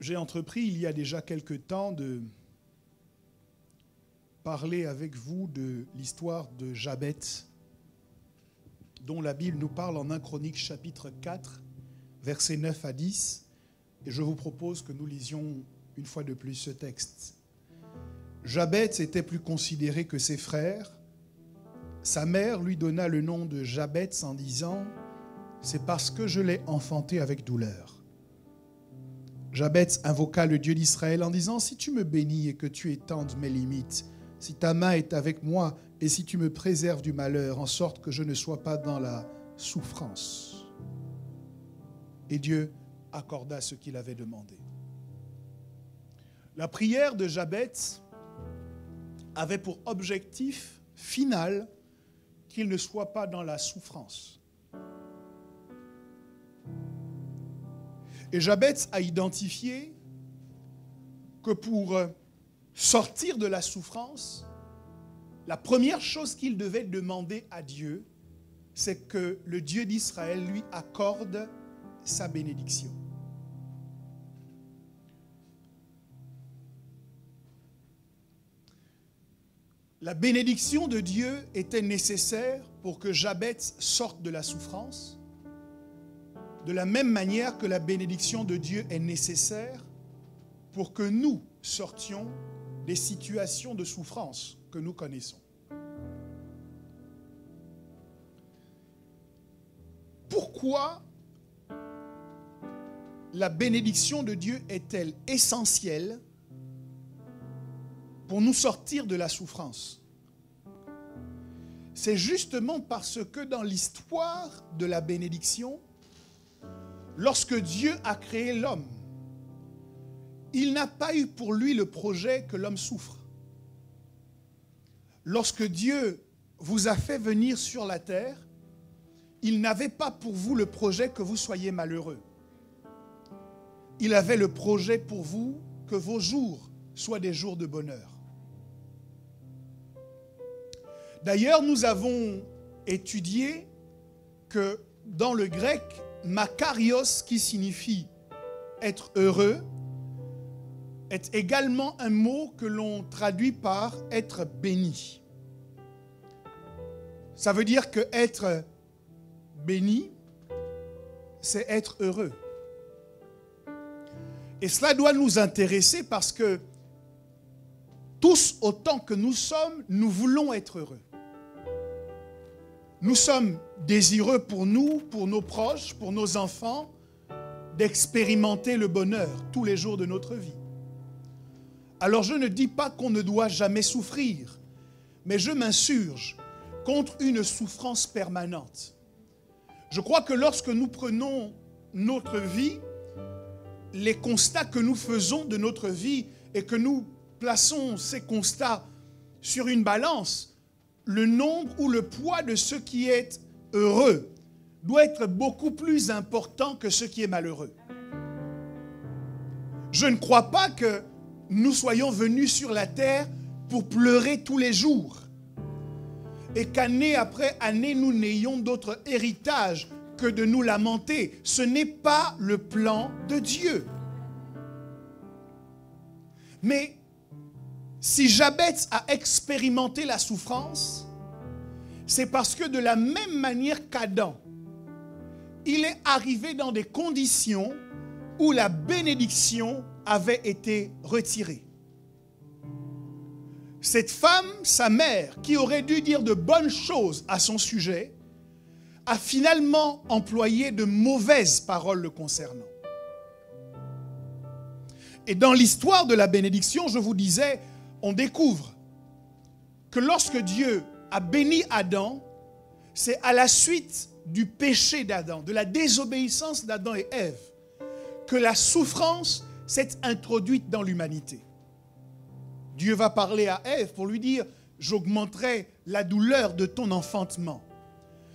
J'ai entrepris il y a déjà quelque temps de parler avec vous de l'histoire de Jabez, dont la Bible nous parle en 1 Chroniques chapitre 4, versets 9 à 10. Et je vous propose que nous lisions une fois de plus ce texte. Jabez était plus considéré que ses frères. Sa mère lui donna le nom de Jabez en disant « C'est parce que je l'ai enfanté avec douleur ». Jabez invoqua le Dieu d'Israël en disant « Si tu me bénis et que tu étendes mes limites, si ta main est avec moi et si tu me préserves du malheur, en sorte que je ne sois pas dans la souffrance. » Et Dieu accorda ce qu'il avait demandé. La prière de Jabez avait pour objectif final qu'il ne soit pas dans la souffrance. Et Jabez a identifié que pour sortir de la souffrance, la première chose qu'il devait demander à Dieu, c'est que le Dieu d'Israël lui accorde sa bénédiction. La bénédiction de Dieu était nécessaire pour que Jabez sorte de la souffrance, de la même manière que la bénédiction de Dieu est nécessaire pour que nous sortions des situations de souffrance que nous connaissons. Pourquoi la bénédiction de Dieu est-elle essentielle pour nous sortir de la souffrance? C'est justement parce que dans l'histoire de la bénédiction, lorsque Dieu a créé l'homme, il n'a pas eu pour lui le projet que l'homme souffre. Lorsque Dieu vous a fait venir sur la terre, il n'avait pas pour vous le projet que vous soyez malheureux. Il avait le projet pour vous que vos jours soient des jours de bonheur. D'ailleurs, nous avons étudié que dans le grec, makarios, qui signifie être heureux, est également un mot que l'on traduit par être béni. Ça veut dire que être béni, c'est être heureux. Et cela doit nous intéresser parce que tous, autant que nous sommes, nous voulons être heureux. Nous sommes désireux pour nous, pour nos proches, pour nos enfants, d'expérimenter le bonheur tous les jours de notre vie. Alors je ne dis pas qu'on ne doit jamais souffrir, mais je m'insurge contre une souffrance permanente. Je crois que lorsque nous prenons notre vie, les constats que nous faisons de notre vie et que nous plaçons ces constats sur une balance, le nombre ou le poids de ce qui est heureux doit être beaucoup plus important que ce qui est malheureux. Je ne crois pas que nous soyons venus sur la terre pour pleurer tous les jours et qu'année après année, nous n'ayons d'autre héritage que de nous lamenter. Ce n'est pas le plan de Dieu. Mais si Jabez a expérimenté la souffrance, c'est parce que de la même manière qu'Adam, il est arrivé dans des conditions où la bénédiction avait été retirée. Cette femme, sa mère, qui aurait dû dire de bonnes choses à son sujet, a finalement employé de mauvaises paroles le concernant. Et dans l'histoire de la bénédiction, je vous disais, on découvre que lorsque Dieu a béni Adam, c'est à la suite du péché d'Adam, de la désobéissance d'Adam et Ève, que la souffrance s'est introduite dans l'humanité. Dieu va parler à Ève pour lui dire « J'augmenterai la douleur de ton enfantement ».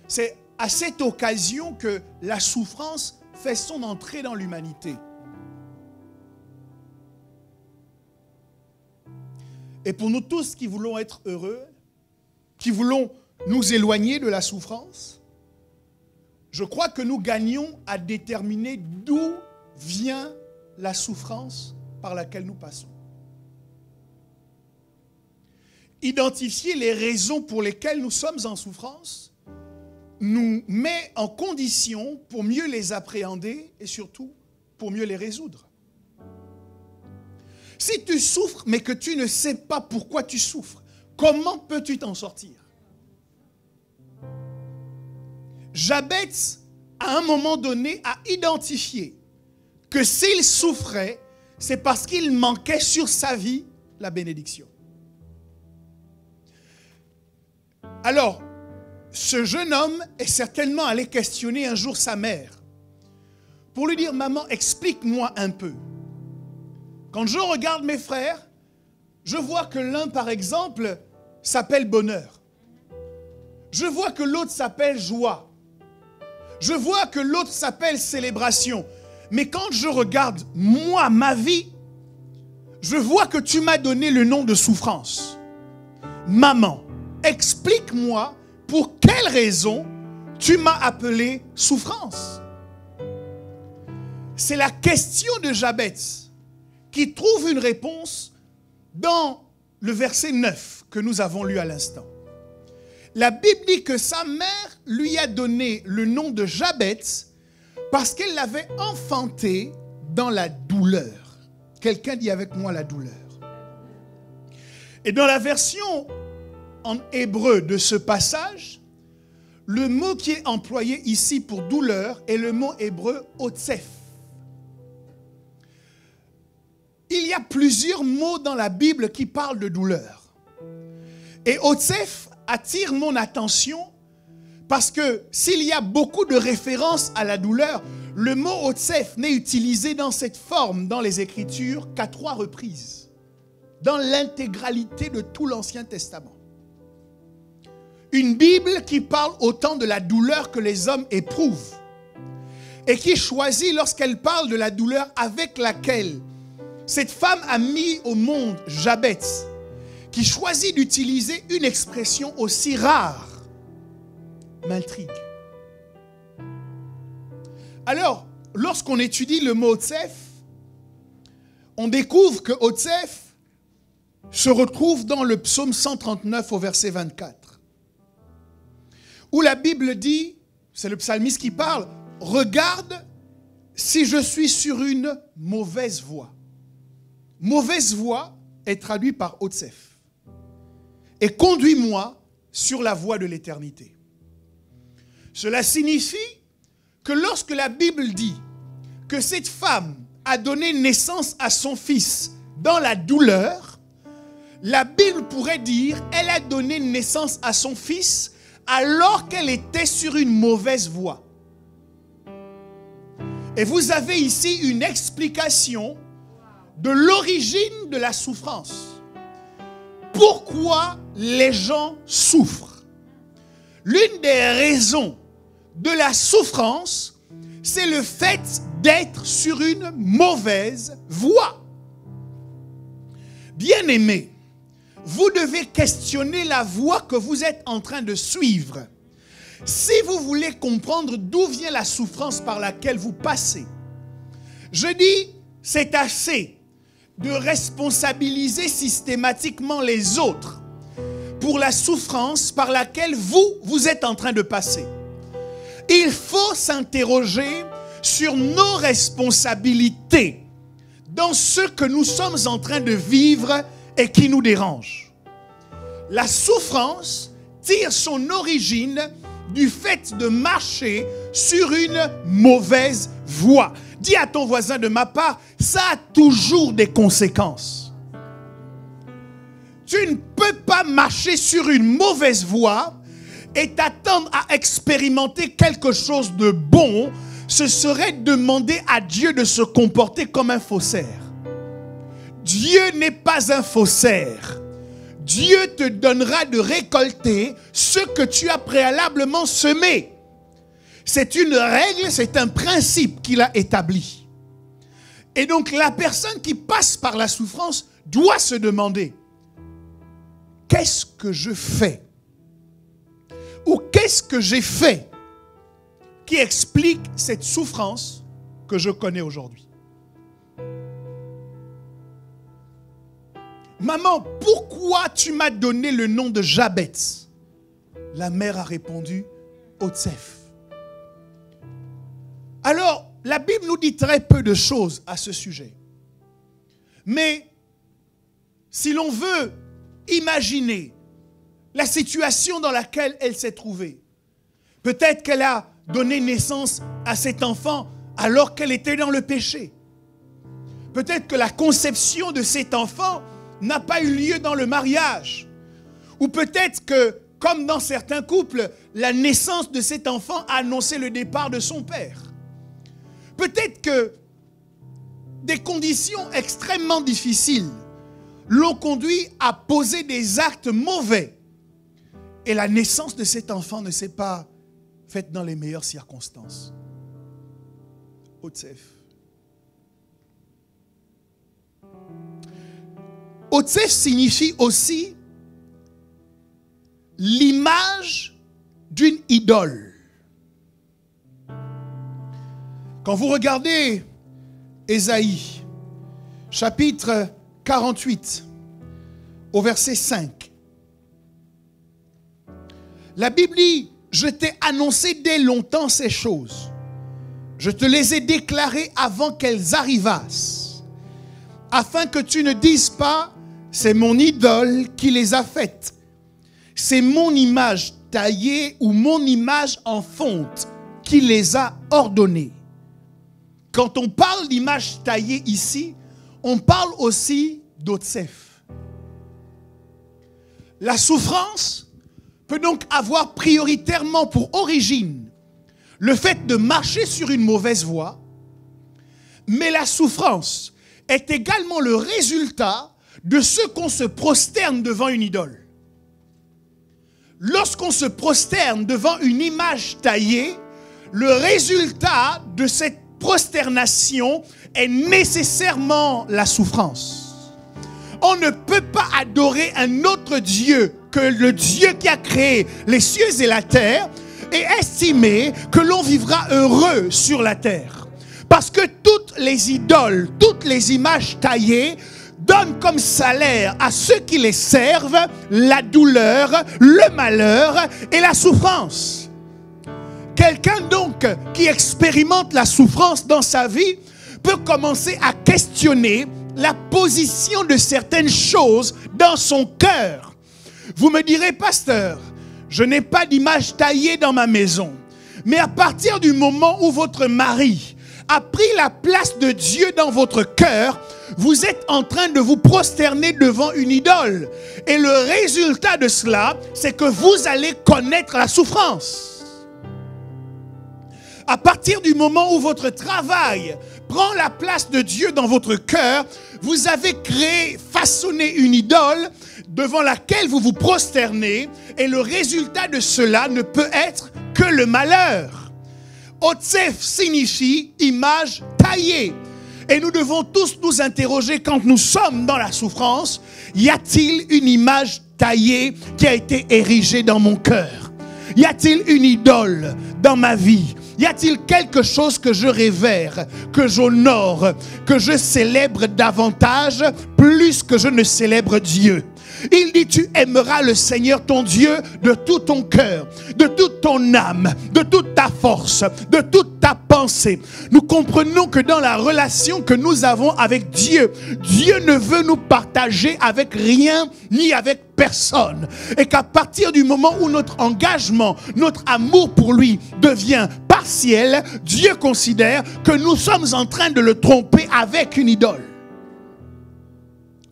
C'est à cette occasion que la souffrance fait son entrée dans l'humanité. Et pour nous tous qui voulons être heureux, qui voulons nous éloigner de la souffrance, je crois que nous gagnons à déterminer d'où vient la souffrance par laquelle nous passons. Identifier les raisons pour lesquelles nous sommes en souffrance nous met en condition pour mieux les appréhender et surtout pour mieux les résoudre. Si tu souffres mais que tu ne sais pas pourquoi tu souffres, comment peux-tu t'en sortir? Jabez, à un moment donné, a identifié que s'il souffrait, c'est parce qu'il manquait sur sa vie la bénédiction. Alors, ce jeune homme est certainement allé questionner un jour sa mère pour lui dire « Maman, explique-moi un peu. Quand je regarde mes frères, je vois que l'un, par exemple, s'appelle bonheur. Je vois que l'autre s'appelle joie. Je vois que l'autre s'appelle célébration. Mais quand je regarde, moi, ma vie, je vois que tu m'as donné le nom de souffrance. Maman, explique-moi pour quelle raison tu m'as appelé souffrance. » C'est la question de Jabez qui trouve une réponse dans le verset 9 que nous avons lu à l'instant. La Bible dit que sa mère lui a donné le nom de Jabez parce qu'elle l'avait enfanté dans la douleur. Quelqu'un dit avec moi la douleur. Et dans la version en hébreu de ce passage, le mot qui est employé ici pour douleur est le mot hébreu otsef. Il y a plusieurs mots dans la Bible qui parlent de douleur. Et otsef attire mon attention parce que s'il y a beaucoup de références à la douleur, le mot otsef n'est utilisé dans cette forme dans les Écritures qu'à 3 reprises, dans l'intégralité de tout l'Ancien Testament. Une Bible qui parle autant de la douleur que les hommes éprouvent et qui choisit lorsqu'elle parle de la douleur avec laquelle cette femme a mis au monde Jabez, qui choisit d'utiliser une expression aussi rare, m'intrigue. Alors, lorsqu'on étudie le mot Otsef, on découvre que Otsef se retrouve dans le psaume 139 au verset 24, où la Bible dit, c'est le psalmiste qui parle, « Regarde si je suis sur une mauvaise voie. » Mauvaise voie est traduit par Otsef. Et conduis-moi sur la voie de l'éternité. Cela signifie que lorsque la Bible dit que cette femme a donné naissance à son fils dans la douleur, la Bible pourrait dire qu'elle a donné naissance à son fils alors qu'elle était sur une mauvaise voie. Et vous avez ici une explication de l'origine de la souffrance. Pourquoi les gens souffrent? L'une des raisons de la souffrance, c'est le fait d'être sur une mauvaise voie. Bien-aimés, vous devez questionner la voie que vous êtes en train de suivre. Si vous voulez comprendre d'où vient la souffrance par laquelle vous passez, je dis, c'est assez de responsabiliser systématiquement les autres pour la souffrance par laquelle vous êtes en train de passer. Il faut s'interroger sur nos responsabilités dans ce que nous sommes en train de vivre et qui nous dérange. La souffrance tire son origine du fait de marcher sur une mauvaise voie. Dis à ton voisin, de ma part, ça a toujours des conséquences. Tu ne peux pas marcher sur une mauvaise voie et t'attendre à expérimenter quelque chose de bon. Ce serait demander à Dieu de se comporter comme un faussaire. Dieu n'est pas un faussaire. Dieu te donnera de récolter ce que tu as préalablement semé. C'est une règle, c'est un principe qu'il a établi. Et donc la personne qui passe par la souffrance doit se demander, qu'est-ce que je fais? Ou qu'est-ce que j'ai fait qui explique cette souffrance que je connais aujourd'hui? maman, pourquoi tu m'as donné le nom de Jabet? La mère a répondu, Otsef. Alors, la Bible nous dit très peu de choses à ce sujet. Mais si l'on veut imaginer la situation dans laquelle elle s'est trouvée, peut-être qu'elle a donné naissance à cet enfant alors qu'elle était dans le péché. Peut-être que la conception de cet enfant n'a pas eu lieu dans le mariage. Ou peut-être que, comme dans certains couples, la naissance de cet enfant a annoncé le départ de son père. Peut-être que des conditions extrêmement difficiles l'ont conduit à poser des actes mauvais. Et la naissance de cet enfant ne s'est pas faite dans les meilleures circonstances. Otsef. Otsef signifie aussi l'image d'une idole. Quand vous regardez Ésaïe, chapitre 48, au verset 5, la Bible dit, je t'ai annoncé dès longtemps ces choses. Je te les ai déclarées avant qu'elles arrivassent, afin que tu ne dises pas, c'est mon idole qui les a faites. C'est mon image taillée ou mon image en fonte qui les a ordonnées. Quand on parle d'image taillée ici, on parle aussi d'Otsef. La souffrance peut donc avoir prioritairement pour origine le fait de marcher sur une mauvaise voie, mais la souffrance est également le résultat de ce qu'on se prosterne devant une idole. Lorsqu'on se prosterne devant une image taillée, le résultat de cette prosternation est nécessairement la souffrance. On ne peut pas adorer un autre Dieu que le Dieu qui a créé les cieux et la terre et estimer que l'on vivra heureux sur la terre. Parce que toutes les idoles, toutes les images taillées donnent comme salaire à ceux qui les servent la douleur, le malheur et la souffrance. Quelqu'un donc qui expérimente la souffrance dans sa vie peut commencer à questionner la position de certaines choses dans son cœur. Vous me direz, pasteur, je n'ai pas d'image taillée dans ma maison. Mais à partir du moment où votre mari a pris la place de Dieu dans votre cœur, vous êtes en train de vous prosterner devant une idole. Et le résultat de cela, c'est que vous allez connaître la souffrance. À partir du moment où votre travail prend la place de Dieu dans votre cœur, vous avez créé, façonné une idole devant laquelle vous vous prosternez, et le résultat de cela ne peut être que le malheur. Otsef signifie image taillée. Et nous devons tous nous interroger quand nous sommes dans la souffrance, y a-t-il une image taillée qui a été érigée dans mon cœur? Y a-t-il une idole dans ma vie? Y a-t-il quelque chose que je révère, que j'honore, que je célèbre davantage, plus que je ne célèbre Dieu? Il dit, tu aimeras le Seigneur ton Dieu de tout ton cœur, de toute ton âme, de toute ta force, de toute ta pensée. Nous comprenons que dans la relation que nous avons avec Dieu, Dieu ne veut nous partager avec rien ni avec personne. Et qu'à partir du moment où notre engagement, notre amour pour lui devient partiel, Dieu considère que nous sommes en train de le tromper avec une idole.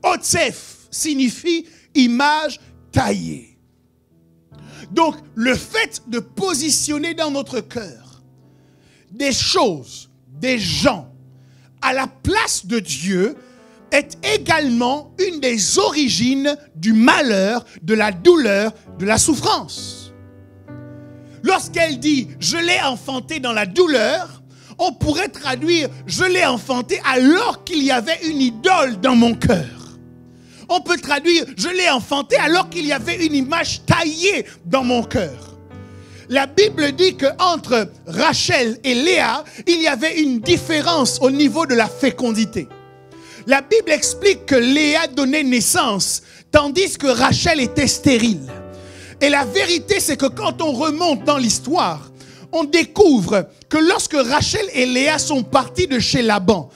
Otsef signifie image taillée. Donc, le fait de positionner dans notre cœur des choses, des gens, à la place de Dieu, est également une des origines du malheur, de la douleur, de la souffrance. Lorsqu'elle dit « je l'ai enfanté dans la douleur », on pourrait traduire « je l'ai enfanté alors qu'il y avait une idole dans mon cœur ». On peut traduire « je l'ai enfanté alors qu'il y avait une image taillée dans mon cœur ». La Bible dit qu'entre Rachel et Léa, il y avait une différence au niveau de la fécondité. La Bible explique que Léa donnait naissance, tandis que Rachel était stérile. Et la vérité, c'est que quand on remonte dans l'histoire, on découvre que lorsque Rachel et Léa sont partis de chez Laban,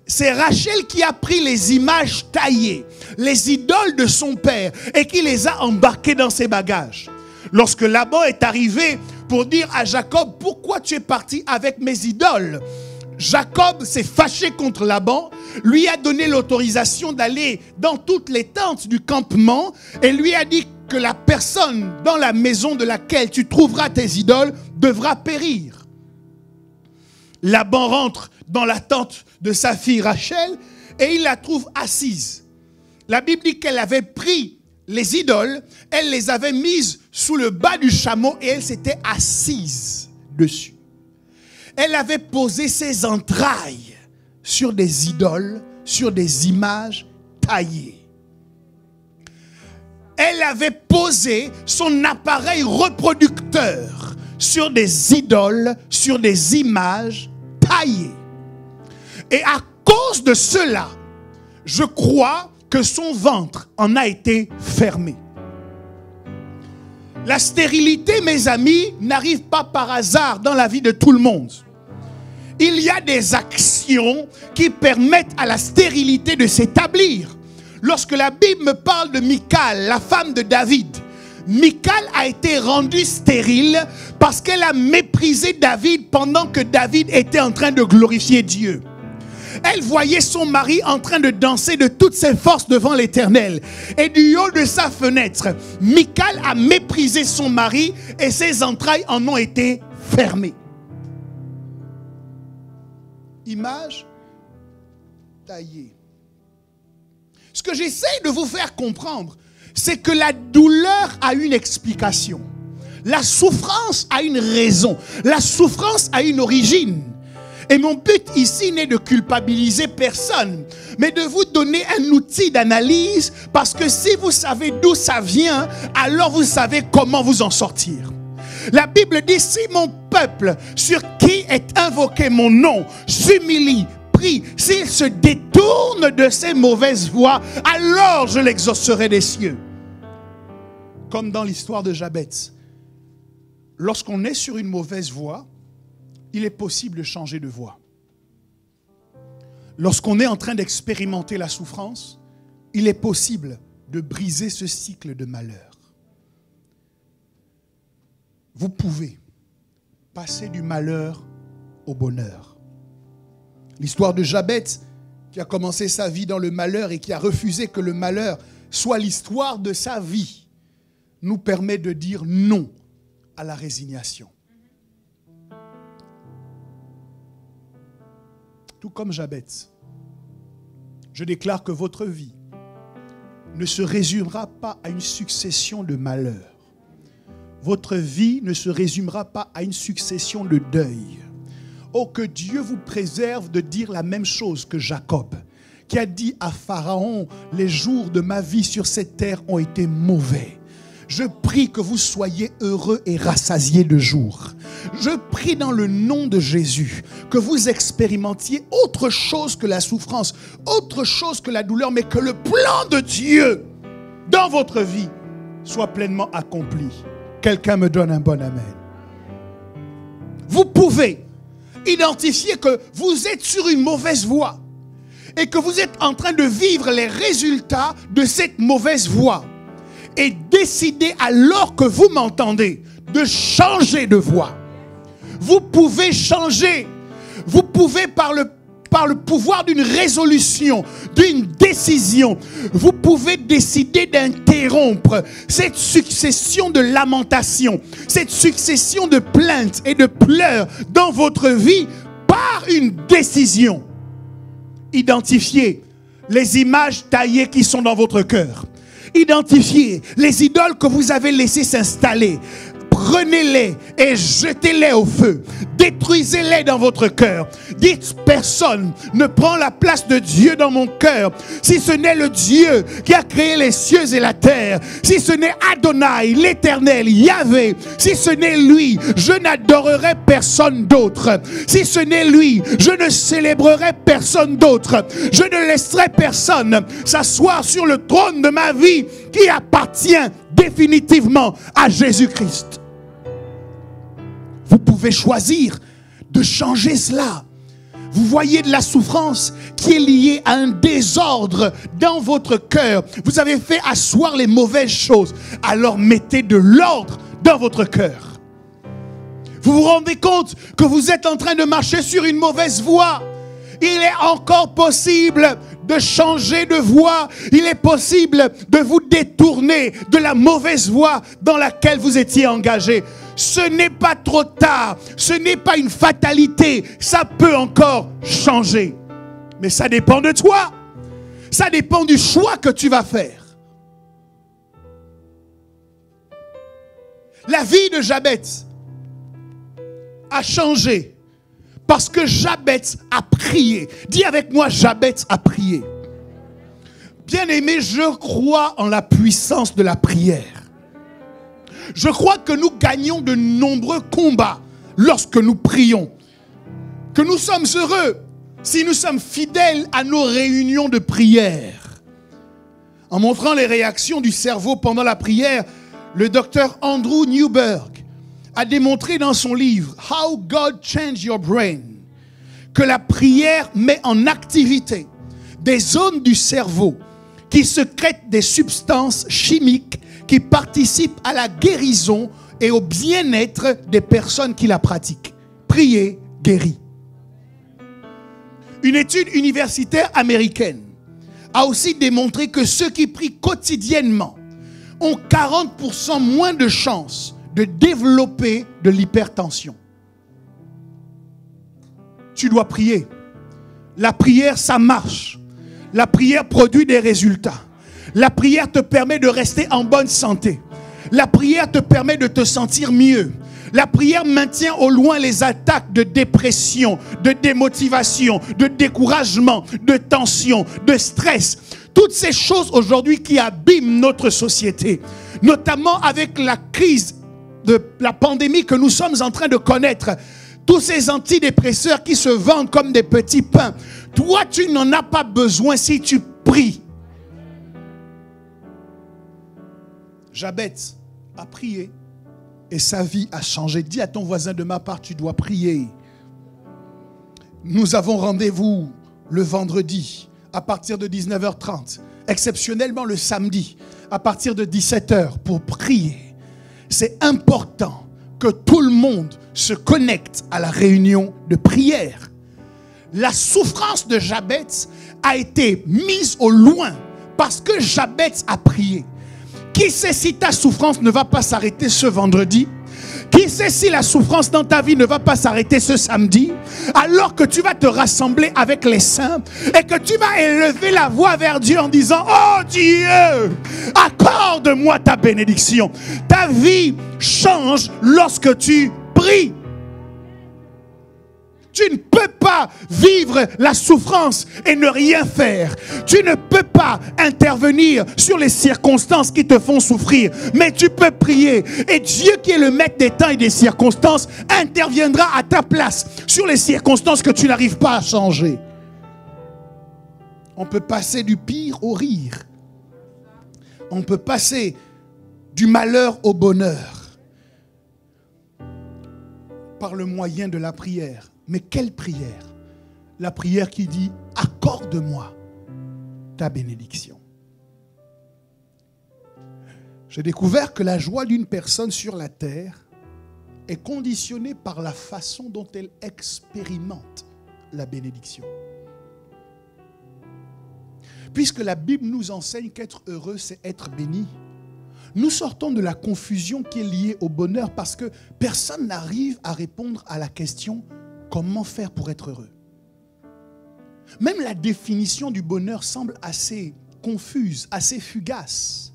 c'est Rachel qui a pris les images taillées, les idoles de son père, et qui les a embarquées dans ses bagages. Lorsque Laban est arrivé pour dire à Jacob, pourquoi tu es parti avec mes idoles? Jacob s'est fâché contre Laban, lui a donné l'autorisation d'aller dans toutes les tentes du campement et lui a dit que la personne dans la maison de laquelle tu trouveras tes idoles devra périr. Laban rentre dans la tente de sa fille Rachel et il la trouve assise. La Bible dit qu'elle avait pris les idoles, elle les avait mises sous le bas du chameau et elle s'était assise dessus. Elle avait posé ses entrailles sur des idoles, sur des images taillées. Elle avait posé son appareil reproducteur sur des idoles, sur des images taillées. Et à cause de cela, je crois que son ventre en a été fermé. La stérilité, mes amis, n'arrive pas par hasard dans la vie de tout le monde. Il y a des actions qui permettent à la stérilité de s'établir. Lorsque la Bible me parle de Michal, la femme de David, Michal a été rendue stérile parce qu'elle a méprisé David pendant que David était en train de glorifier Dieu. Elle voyait son mari en train de danser de toutes ses forces devant l'Éternel. Et du haut de sa fenêtre, Michal a méprisé son mari et ses entrailles en ont été fermées. Image taillée. Ce que j'essaie de vous faire comprendre, c'est que la douleur a une explication. La souffrance a une raison. La souffrance a une origine. Et mon but ici n'est de culpabiliser personne, mais de vous donner un outil d'analyse, parce que si vous savez d'où ça vient, alors vous savez comment vous en sortir. La Bible dit, si mon peuple, sur qui est invoqué mon nom, s'humilie, prie, s'il se détourne de ses mauvaises voies, alors je l'exaucerai des cieux. Comme dans l'histoire de Jabez. Lorsqu'on est sur une mauvaise voie, il est possible de changer de voie. Lorsqu'on est en train d'expérimenter la souffrance, il est possible de briser ce cycle de malheur. Vous pouvez passer du malheur au bonheur. L'histoire de Jabez, qui a commencé sa vie dans le malheur et qui a refusé que le malheur soit l'histoire de sa vie, nous permet de dire non à la résignation. Tout comme Jabez, je déclare que votre vie ne se résumera pas à une succession de malheurs. Votre vie ne se résumera pas à une succession de deuil. Oh, que Dieu vous préserve de dire la même chose que Jacob, qui a dit à Pharaon, les jours de ma vie sur cette terre ont été mauvais. Je prie que vous soyez heureux et rassasiés de jour. Je prie dans le nom de Jésus que vous expérimentiez autre chose que la souffrance, autre chose que la douleur, mais que le plan de Dieu dans votre vie soit pleinement accompli. Quelqu'un me donne un bon amen. Vous pouvez identifier que vous êtes sur une mauvaise voie et que vous êtes en train de vivre les résultats de cette mauvaise voie. Et décidez, alors que vous m'entendez, de changer de voie. Vous pouvez changer. Vous pouvez par le pouvoir d'une résolution, d'une décision, vous pouvez décider d'interrompre cette succession de lamentations, cette succession de plaintes et de pleurs dans votre vie par une décision. Identifiez les images taillées qui sont dans votre cœur. Identifiez les idoles que vous avez laissées s'installer. prenez-les et jetez-les au feu. Détruisez-les dans votre cœur. Dites, personne ne prend la place de Dieu dans mon cœur. Si ce n'est le Dieu qui a créé les cieux et la terre, si ce n'est Adonai, l'Éternel, Yahvé, si ce n'est lui, je n'adorerai personne d'autre. Si ce n'est lui, je ne célébrerai personne d'autre. Je ne laisserai personne s'asseoir sur le trône de ma vie qui appartient définitivement à Jésus-Christ. Vous pouvez choisir de changer cela. Vous voyez de la souffrance qui est liée à un désordre dans votre cœur. Vous avez fait asseoir les mauvaises choses. Alors mettez de l'ordre dans votre cœur. Vous vous rendez compte que vous êtes en train de marcher sur une mauvaise voie. Il est encore possible de changer de voie. Il est possible de vous détourner de la mauvaise voie dans laquelle vous étiez engagé. Ce n'est pas trop tard. Ce n'est pas une fatalité. Ça peut encore changer. Mais ça dépend de toi. Ça dépend du choix que tu vas faire. La vie de Jabez a changé parce que Jabez a prié. Dis avec moi, Jabez a prié. Bien-aimé, je crois en la puissance de la prière. Je crois que nous gagnons de nombreux combats lorsque nous prions. Que nous sommes heureux si nous sommes fidèles à nos réunions de prière. En montrant les réactions du cerveau pendant la prière, le docteur Andrew Newberg a démontré dans son livre « How God Changed Your Brain » que la prière met en activité des zones du cerveau qui sécrètent des substances chimiques qui participent à la guérison et au bien-être des personnes qui la pratiquent. Prier guérit. Une étude universitaire américaine a aussi démontré que ceux qui prient quotidiennement ont 40% moins de chances de développer de l'hypertension. Tu dois prier. La prière, ça marche. La prière produit des résultats. La prière te permet de rester en bonne santé. La prière te permet de te sentir mieux. La prière maintient au loin les attaques de dépression, de démotivation, de découragement, de tension, de stress. Toutes ces choses aujourd'hui qui abîment notre société, notamment avec la crise de la pandémie que nous sommes en train de connaître. Tous ces antidépresseurs qui se vendent comme des petits pains. Toi, tu n'en as pas besoin si tu pries. Jabez a prié et sa vie a changé. Dis à ton voisin, de ma part, tu dois prier. Nous avons rendez-vous le vendredi à partir de 19h30. Exceptionnellement le samedi à partir de 17h pour prier. C'est important que tout le monde se connecte à la réunion de prière. La souffrance de Jabez a été mise au loin parce que Jabez a prié. Qui sait si ta souffrance ne va pas s'arrêter ce vendredi? Qui sait si la souffrance dans ta vie ne va pas s'arrêter ce samedi? Alors que tu vas te rassembler avec les saints et que tu vas élever la voix vers Dieu en disant: oh Dieu, accorde-moi ta bénédiction. Ta vie change lorsque tu pries. Tu ne peux pas vivre la souffrance et ne rien faire. Tu ne peux pas intervenir sur les circonstances qui te font souffrir. Mais tu peux prier. Et Dieu, qui est le maître des temps et des circonstances, interviendra à ta place sur les circonstances que tu n'arrives pas à changer. On peut passer du pire au rire. On peut passer du malheur au bonheur par le moyen de la prière. Mais quelle prière? La prière qui dit: accorde-moi ta bénédiction. J'ai découvert que la joie d'une personne sur la terre est conditionnée par la façon dont elle expérimente la bénédiction. Puisque la Bible nous enseigne qu'être heureux, c'est être béni, nous sortons de la confusion qui est liée au bonheur parce que personne n'arrive à répondre à la question: comment faire pour être heureux? Même la définition du bonheur semble assez confuse, assez fugace.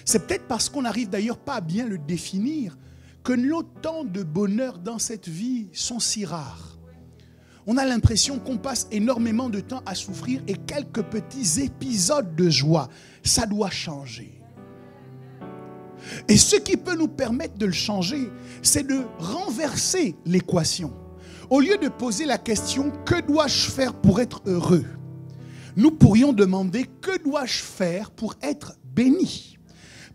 C'est peut-être parce qu'on n'arrive d'ailleurs pas à bien le définir que nos temps de bonheur dans cette vie sont si rares. On a l'impression qu'on passe énormément de temps à souffrir et quelques petits épisodes de joie. Ça doit changer. Et ce qui peut nous permettre de le changer, c'est de renverser l'équation. Au lieu de poser la question « Que dois-je faire pour être heureux ?» nous pourrions demander « Que dois-je faire pour être béni ?»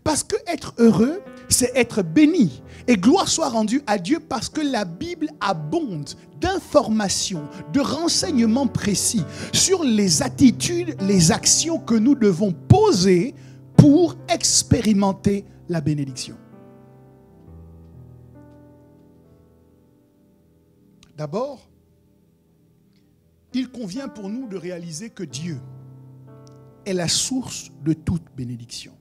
Parce que être heureux, c'est être béni. Et gloire soit rendue à Dieu parce que la Bible abonde d'informations, de renseignements précis sur les attitudes, les actions que nous devons poser pour expérimenter la bénédiction. D'abord, il convient pour nous de réaliser que Dieu est la source de toute bénédiction.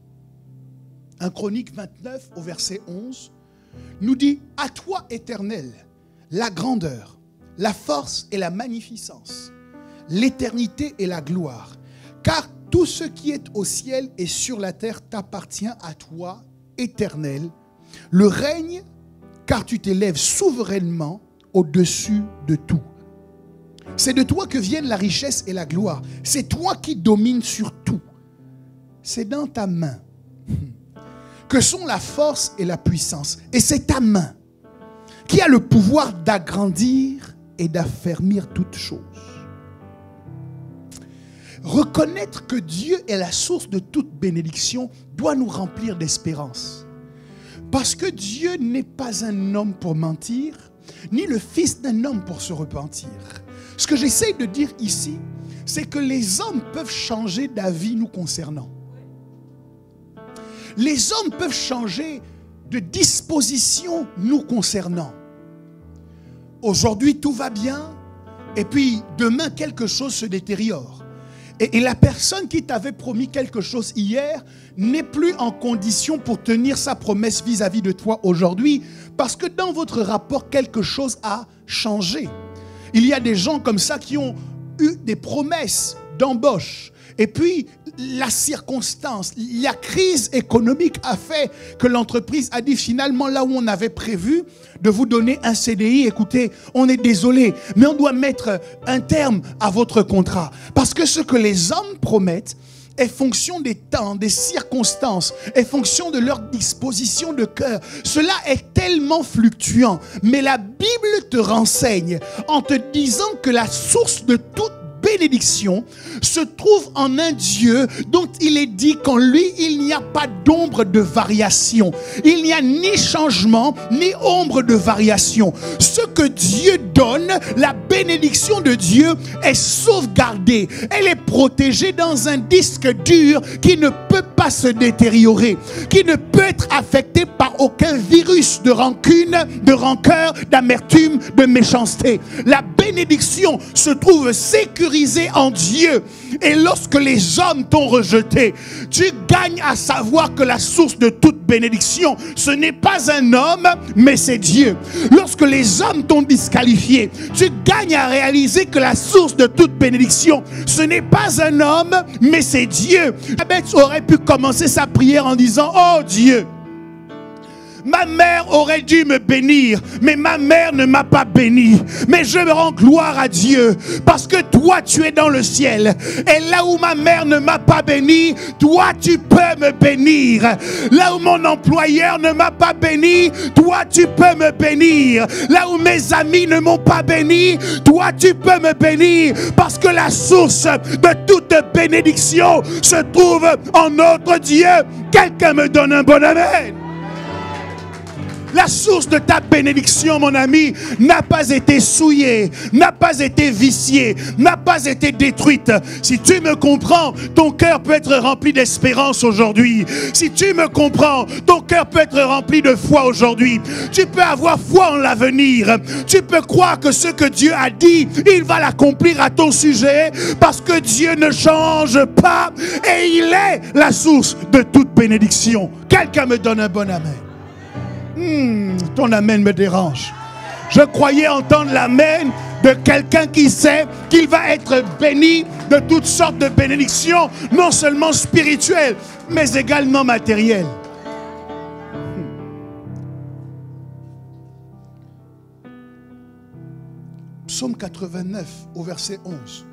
1 Chronique 29 au verset 11 nous dit « À toi, Éternel, la grandeur, la force et la magnificence, l'éternité et la gloire, car tout ce qui est au ciel et sur la terre t'appartient à toi, Éternel, le règne, car tu t'élèves souverainement au-dessus de tout. C'est de toi que viennent la richesse et la gloire. C'est toi qui domines sur tout. C'est dans ta main que sont la force et la puissance. Et c'est ta main qui a le pouvoir d'agrandir et d'affermir toutes choses. » Reconnaître que Dieu est la source de toute bénédiction doit nous remplir d'espérance. Parce que Dieu n'est pas un homme pour mentir, ni le fils d'un homme pour se repentir. Ce que j'essaie de dire ici, c'est que les hommes peuvent changer d'avis nous concernant. Les hommes peuvent changer de disposition nous concernant. Aujourd'hui, tout va bien, et puis demain, quelque chose se détériore. Et la personne qui t'avait promis quelque chose hier n'est plus en condition pour tenir sa promesse vis-à-vis de toi aujourd'hui, parce que dans votre rapport, quelque chose a changé. Il y a des gens comme ça qui ont eu des promesses d'embauche. Et puis, la circonstance, la crise économique a fait que l'entreprise a dit finalement, là où on avait prévu de vous donner un CDI, écoutez, on est désolé, mais on doit mettre un terme à votre contrat. Parce que ce que les hommes promettent est fonction des temps, des circonstances, est fonction de leur disposition de cœur. Cela est tellement fluctuant. Mais la Bible te renseigne en te disant que la source de toute bénédiction se trouve en un Dieu dont il est dit qu'en lui il n'y a pas d'ombre de variation. Il n'y a ni changement ni ombre de variation. Ce que Dieu donne, la bénédiction de Dieu est sauvegardée. Elle est protégée dans un disque dur qui ne peut pas se détériorer, qui ne peut être affecté par aucun virus de rancune, de rancœur, d'amertume, de méchanceté. La bénédiction se trouve sécurisée en Dieu. Et lorsque les hommes t'ont rejeté, tu gagnes à savoir que la source de toute bénédiction, ce n'est pas un homme, mais c'est Dieu. Lorsque les hommes t'ont disqualifié, tu gagnes à réaliser que la source de toute bénédiction, ce n'est pas un homme, mais c'est Dieu. Jabez aurait pu commencer sa prière en disant « Oh Dieu, ma mère aurait dû me bénir, mais ma mère ne m'a pas béni. Mais je rends gloire à Dieu, parce que toi, tu es dans le ciel. Et là où ma mère ne m'a pas béni, toi, tu peux me bénir. Là où mon employeur ne m'a pas béni, toi, tu peux me bénir. Là où mes amis ne m'ont pas béni, toi, tu peux me bénir. Parce que la source de toute bénédiction se trouve en notre Dieu. Quelqu'un me donne un bon amen. La source de ta bénédiction, mon ami, n'a pas été souillée, n'a pas été viciée, n'a pas été détruite. Si tu me comprends, ton cœur peut être rempli d'espérance aujourd'hui. Si tu me comprends, ton cœur peut être rempli de foi aujourd'hui. Tu peux avoir foi en l'avenir. Tu peux croire que ce que Dieu a dit, il va l'accomplir à ton sujet, parce que Dieu ne change pas et il est la source de toute bénédiction. Quelqu'un me donne un bon amen. Ton amen me dérange. Je croyais entendre l'amen de quelqu'un qui sait qu'il va être béni de toutes sortes de bénédictions, non seulement spirituelles, mais également matérielles. Psaume 89 au verset 11.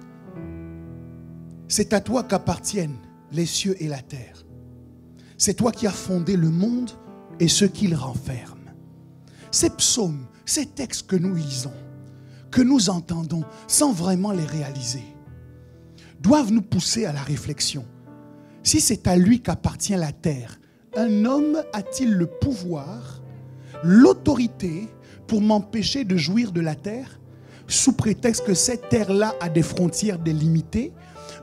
C'est à toi qu'appartiennent les cieux et la terre. C'est toi qui as fondé le monde et ce qu'il renferme. Ces psaumes, ces textes que nous lisons, que nous entendons sans vraiment les réaliser, doivent nous pousser à la réflexion. Si c'est à lui qu'appartient la terre, un homme a-t-il le pouvoir, l'autorité pour m'empêcher de jouir de la terre, sous prétexte que cette terre-là a des frontières délimitées?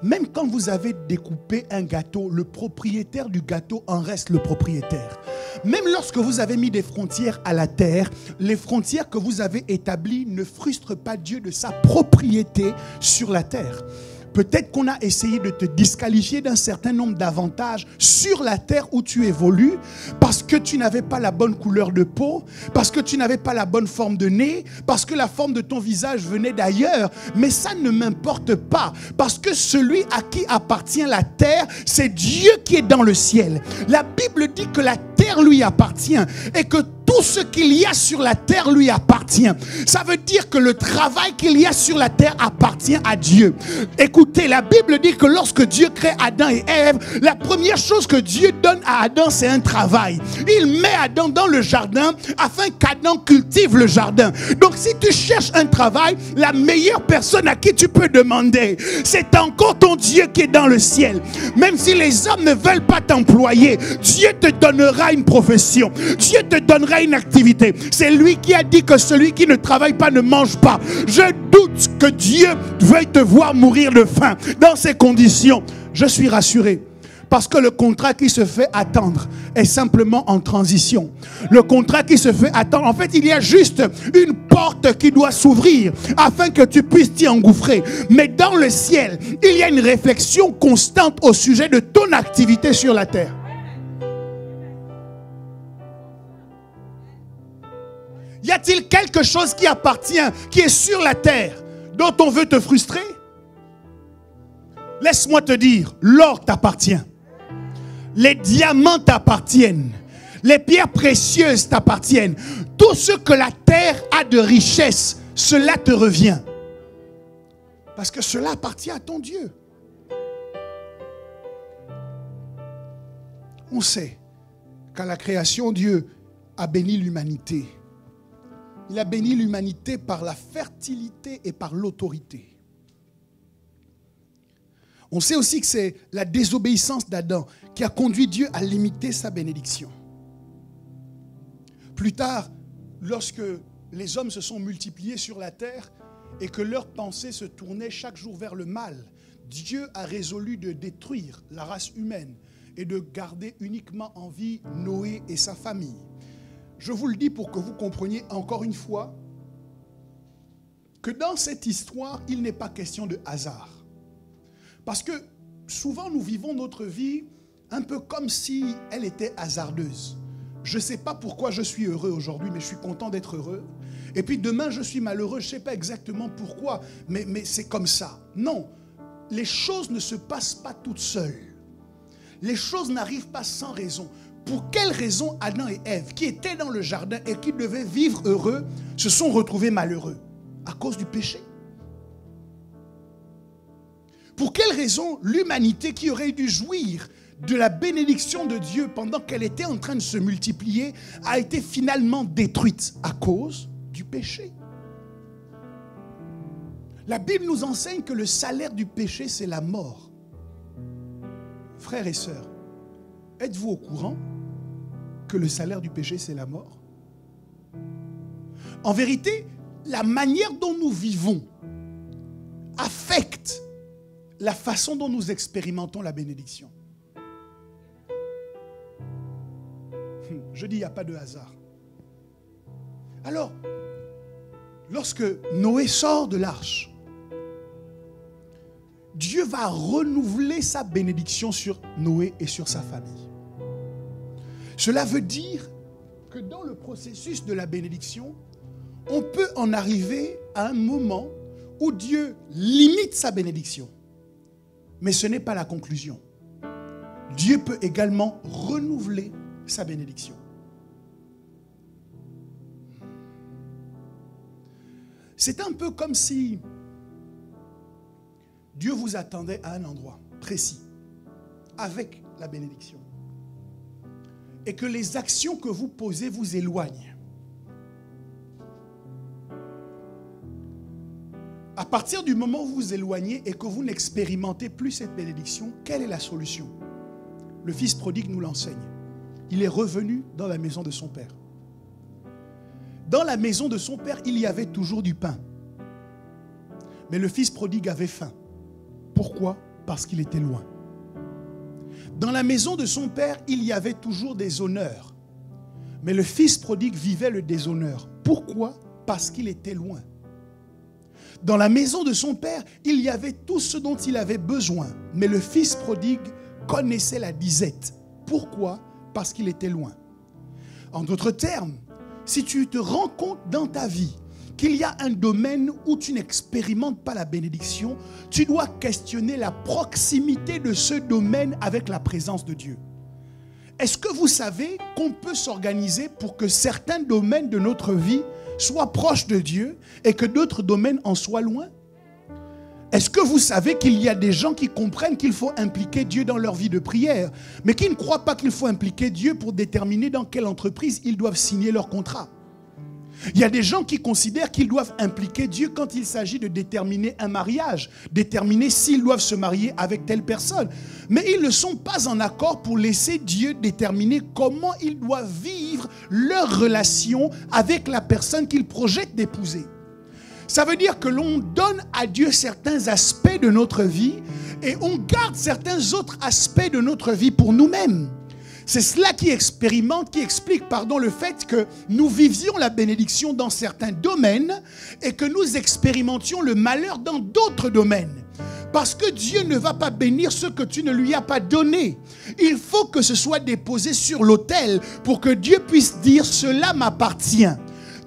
Même quand vous avez découpé un gâteau, le propriétaire du gâteau en reste le propriétaire. Même lorsque vous avez mis des frontières à la terre, les frontières que vous avez établies ne frustrent pas Dieu de sa propriété sur la terre. Peut-être qu'on a essayé de te disqualifier d'un certain nombre d'avantages sur la terre où tu évolues parce que tu n'avais pas la bonne couleur de peau, parce que tu n'avais pas la bonne forme de nez, parce que la forme de ton visage venait d'ailleurs. Mais ça ne m'importe pas parce que celui à qui appartient la terre, c'est Dieu qui est dans le ciel. La Bible dit que la terre lui appartient et que tout ce qu'il y a sur la terre lui appartient. Ça veut dire que le travail qu'il y a sur la terre appartient à Dieu. Écoutez, la Bible dit que lorsque Dieu crée Adam et Ève, la première chose que Dieu donne à Adam, c'est un travail. Il met Adam dans le jardin afin qu'Adam cultive le jardin. Donc si tu cherches un travail, la meilleure personne à qui tu peux demander, c'est encore ton Dieu qui est dans le ciel. Même si les hommes ne veulent pas t'employer, Dieu te donnera une profession. Dieu te donnera une activité. C'est lui qui a dit que celui qui ne travaille pas ne mange pas. Je doute que Dieu veuille te voir mourir de faim. Dans ces conditions, je suis rassuré. Parce que le contrat qui se fait attendre est simplement en transition. Le contrat qui se fait attendre, en fait, il y a juste une porte qui doit s'ouvrir afin que tu puisses t'y engouffrer. Mais dans le ciel, il y a une réflexion constante au sujet de ton activité sur la terre. Y a-t-il quelque chose qui appartient, qui est sur la terre, dont on veut te frustrer? Laisse-moi te dire, l'or t'appartient. Les diamants t'appartiennent. Les pierres précieuses t'appartiennent. Tout ce que la terre a de richesse, cela te revient. Parce que cela appartient à ton Dieu. On sait qu'à la création, Dieu a béni l'humanité. Il a béni l'humanité par la fertilité et par l'autorité. On sait aussi que c'est la désobéissance d'Adam qui a conduit Dieu à limiter sa bénédiction. Plus tard, lorsque les hommes se sont multipliés sur la terre et que leurs pensées se tournaient chaque jour vers le mal, Dieu a résolu de détruire la race humaine et de garder uniquement en vie Noé et sa famille. Je vous le dis pour que vous compreniez encore une fois que dans cette histoire, il n'est pas question de hasard. Parce que souvent, nous vivons notre vie un peu comme si elle était hasardeuse. Je ne sais pas pourquoi je suis heureux aujourd'hui, mais je suis content d'être heureux. Et puis demain, je suis malheureux, je ne sais pas exactement pourquoi, mais c'est comme ça. Non, les choses ne se passent pas toutes seules. Les choses n'arrivent pas sans raison. Pour quelle raison Adam et Ève, qui étaient dans le jardin et qui devaient vivre heureux, se sont retrouvés malheureux? À cause du péché. Pour quelle raison l'humanité qui aurait dû jouir de la bénédiction de Dieu pendant qu'elle était en train de se multiplier a été finalement détruite? À cause du péché. La Bible nous enseigne que le salaire du péché, c'est la mort. Frères et sœurs, êtes-vous au courant que le salaire du péché, c'est la mort? En vérité, la manière dont nous vivons affecte la façon dont nous expérimentons la bénédiction. Je dis, il n'y a pas de hasard. Alors, lorsque Noé sort de l'arche, Dieu va renouveler sa bénédiction sur Noé et sur sa famille. Cela veut dire que dans le processus de la bénédiction, on peut en arriver à un moment où Dieu limite sa bénédiction. Mais ce n'est pas la conclusion. Dieu peut également renouveler sa bénédiction. C'est un peu comme si Dieu vous attendait à un endroit précis, avec la bénédiction. Et que les actions que vous posez vous éloignent. À partir du moment où vous vous éloignez et que vous n'expérimentez plus cette bénédiction, quelle est la solution? Le fils prodigue nous l'enseigne. Il est revenu dans la maison de son père. Dans la maison de son père, il y avait toujours du pain. Mais le fils prodigue avait faim. Pourquoi? Parce qu'il était loin. Dans la maison de son père, il y avait toujours des honneurs. Mais le fils prodigue vivait le déshonneur. Pourquoi? Parce qu'il était loin. Dans la maison de son père, il y avait tout ce dont il avait besoin. Mais le fils prodigue connaissait la disette. Pourquoi? Parce qu'il était loin. En d'autres termes, si tu te rends compte dans ta vie qu'il y a un domaine où tu n'expérimentes pas la bénédiction, tu dois questionner la proximité de ce domaine avec la présence de Dieu. Est-ce que vous savez qu'on peut s'organiser pour que certains domaines de notre vie soient proches de Dieu et que d'autres domaines en soient loin? Est-ce que vous savez qu'il y a des gens qui comprennent qu'il faut impliquer Dieu dans leur vie de prière, mais qui ne croient pas qu'il faut impliquer Dieu pour déterminer dans quelle entreprise ils doivent signer leur contrat? Il y a des gens qui considèrent qu'ils doivent impliquer Dieu quand il s'agit de déterminer un mariage, déterminer s'ils doivent se marier avec telle personne. Mais ils ne sont pas en accord pour laisser Dieu déterminer comment ils doivent vivre leur relation avec la personne qu'ils projettent d'épouser. Ça veut dire que l'on donne à Dieu certains aspects de notre vie et on garde certains autres aspects de notre vie pour nous-mêmes. C'est cela qui explique le fait que nous vivions la bénédiction dans certains domaines et que nous expérimentions le malheur dans d'autres domaines. Parce que Dieu ne va pas bénir ce que tu ne lui as pas donné. Il faut que ce soit déposé sur l'autel pour que Dieu puisse dire « cela m'appartient ».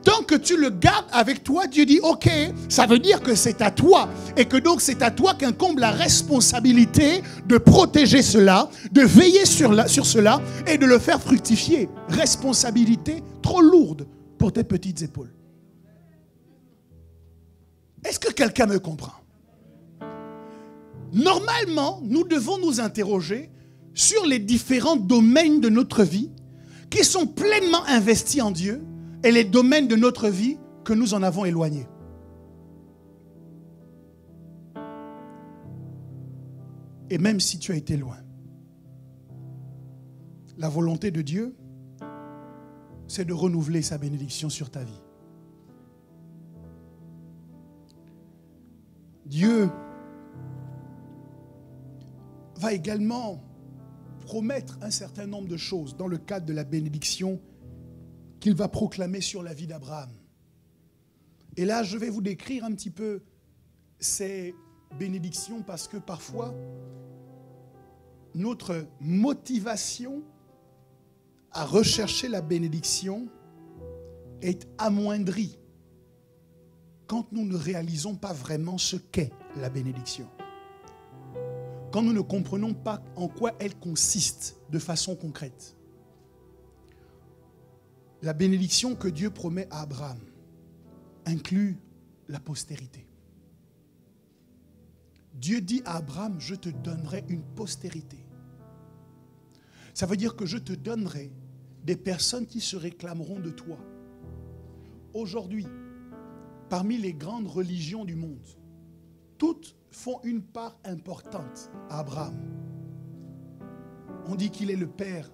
Tant que tu le gardes avec toi, Dieu dit « ok, ça veut dire que c'est à toi ». Et que donc c'est à toi qu'incombe la responsabilité de protéger cela, de veiller sur cela et de le faire fructifier. Responsabilité trop lourde pour tes petites épaules. Est-ce que quelqu'un me comprend? Normalement, nous devons nous interroger sur les différents domaines de notre vie qui sont pleinement investis en Dieu et les domaines de notre vie que nous en avons éloignés. Et même si tu as été loin, la volonté de Dieu, c'est de renouveler sa bénédiction sur ta vie. Dieu va également promettre un certain nombre de choses dans le cadre de la bénédiction qu'il va proclamer sur la vie d'Abraham. Et là, je vais vous décrire un petit peu ces bénédictions parce que parfois, notre motivation à rechercher la bénédiction est amoindrie quand nous ne réalisons pas vraiment ce qu'est la bénédiction. Quand nous ne comprenons pas en quoi elle consiste de façon concrète. La bénédiction que Dieu promet à Abraham inclut la postérité. Dieu dit à Abraham, je te donnerai une postérité. Ça veut dire que je te donnerai des personnes qui se réclameront de toi. Aujourd'hui, parmi les grandes religions du monde, toutes font une part importante à Abraham. On dit qu'il est le père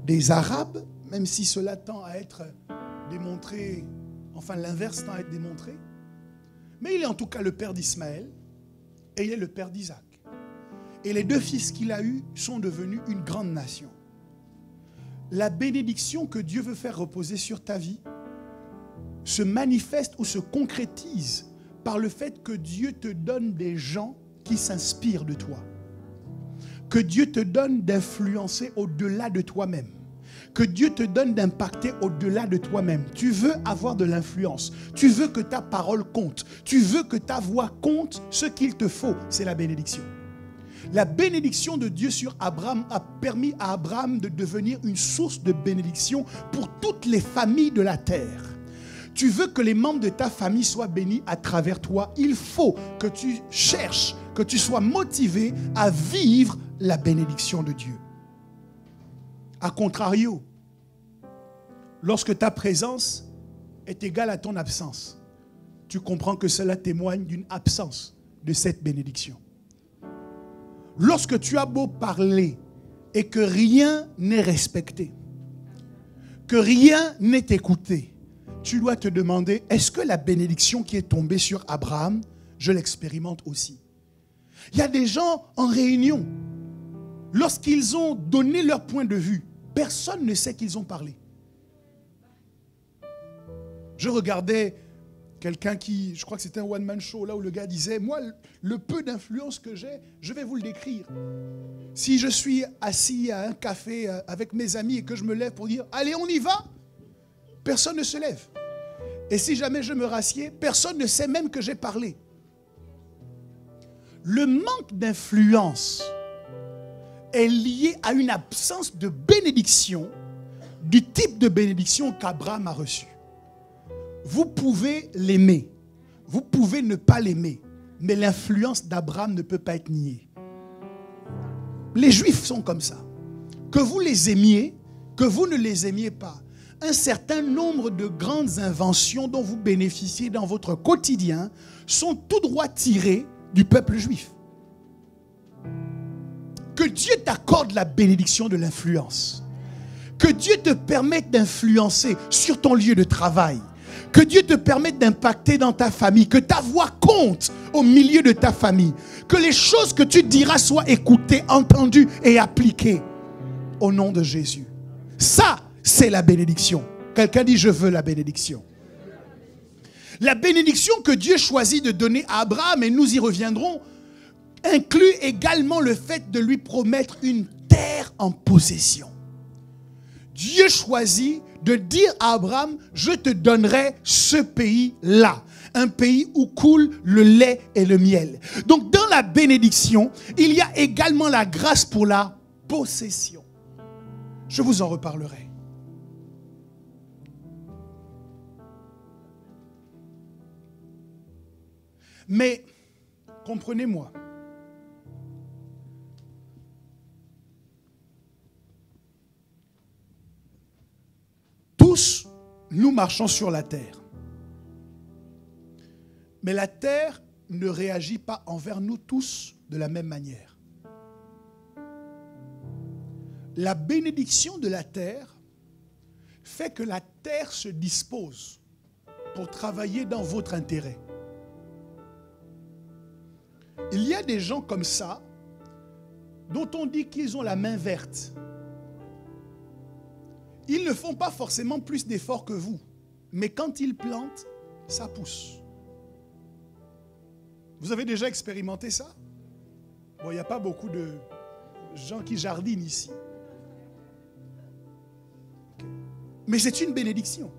des Arabes, même si cela tend à être démontré, enfin l'inverse tend à être démontré. Mais il est en tout cas le père d'Ismaël et il est le père d'Isaac. Et les deux fils qu'il a eus sont devenus une grande nation. La bénédiction que Dieu veut faire reposer sur ta vie se manifeste ou se concrétise par le fait que Dieu te donne des gens qui s'inspirent de toi. Que Dieu te donne d'influencer au-delà de toi-même. Que Dieu te donne d'impacter au-delà de toi-même. Tu veux avoir de l'influence. Tu veux que ta parole compte. Tu veux que ta voix compte. Ce qu'il te faut, c'est la bénédiction. La bénédiction de Dieu sur Abraham a permis à Abraham de devenir une source de bénédiction pour toutes les familles de la terre. tu veux que les membres de ta famille soient bénis à travers toi, il faut que tu cherches, que tu sois motivé à vivre la bénédiction de Dieu. A contrario, lorsque ta présence est égale à ton absence, tu comprends que cela témoigne d'une absence de cette bénédiction. Lorsque tu as beau parler et que rien n'est respecté, que rien n'est écouté, tu dois te demander, est-ce que la bénédiction qui est tombée sur Abraham, je l'expérimente aussi? Il y a des gens en réunion, lorsqu'ils ont donné leur point de vue, personne ne sait qu'ils ont parlé. Je regardais quelqu'un qui, je crois que c'était un one-man show, là où le gars disait, moi, le peu d'influence que j'ai, je vais vous le décrire. Si je suis assis à un café avec mes amis et que je me lève pour dire, allez, on y va, personne ne se lève. Et si jamais je me rassieds, personne ne sait même que j'ai parlé. Le manque d'influence est lié à une absence de bénédiction, du type de bénédiction qu'Abraham a reçu. Vous pouvez l'aimer, vous pouvez ne pas l'aimer, mais l'influence d'Abraham ne peut pas être niée. Les Juifs sont comme ça. Que vous les aimiez, que vous ne les aimiez pas, un certain nombre de grandes inventions dont vous bénéficiez dans votre quotidien sont tout droit tirées du peuple juif. Que Dieu t'accorde la bénédiction de l'influence. Que Dieu te permette d'influencer sur ton lieu de travail. Que Dieu te permette d'impacter dans ta famille. Que ta voix compte au milieu de ta famille. Que les choses que tu diras soient écoutées, entendues et appliquées. Au nom de Jésus. Ça, c'est la bénédiction. Quelqu'un dit, je veux la bénédiction. La bénédiction que Dieu choisit de donner à Abraham, et nous y reviendrons, inclut également le fait de lui promettre une terre en possession. Dieu choisit de dire à Abraham, je te donnerai ce pays-là. Un pays où coule le lait et le miel. Donc dans la bénédiction, il y a également la grâce pour la possession. Je vous en reparlerai. Mais, comprenez-moi, tous, nous marchons sur la terre. Mais la terre ne réagit pas envers nous tous de la même manière. La bénédiction de la terre fait que la terre se dispose pour travailler dans votre intérêt. Il y a des gens comme ça dont on dit qu'ils ont la main verte. Ils ne font pas forcément plus d'efforts que vous, mais quand ils plantent, ça pousse. Vous avez déjà expérimenté ça? Bon, il n'y a pas beaucoup de gens qui jardinent ici. Okay. Mais c'est une bénédiction.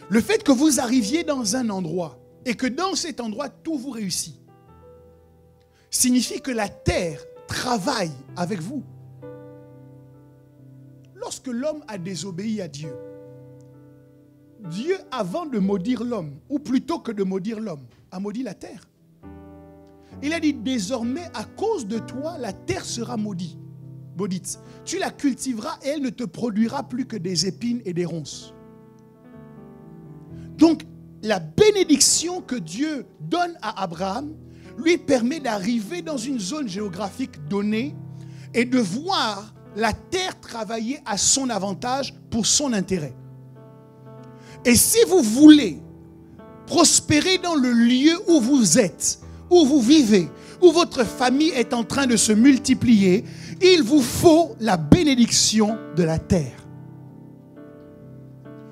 Le fait que vous arriviez dans un endroit et que dans cet endroit, tout vous réussit, signifie que la terre travaille avec vous. Lorsque l'homme a désobéi à Dieu, Dieu, avant de maudire l'homme, ou plutôt que de maudire l'homme, a maudit la terre. Il a dit, désormais, à cause de toi, la terre sera maudite. Tu la cultiveras et elle ne te produira plus que des épines et des ronces. Donc, la bénédiction que Dieu donne à Abraham lui permet d'arriver dans une zone géographique donnée et de voir la terre travailler à son avantage pour son intérêt. Et si vous voulez prospérer dans le lieu où vous êtes, où vous vivez, où votre famille est en train de se multiplier, il vous faut la bénédiction de la terre.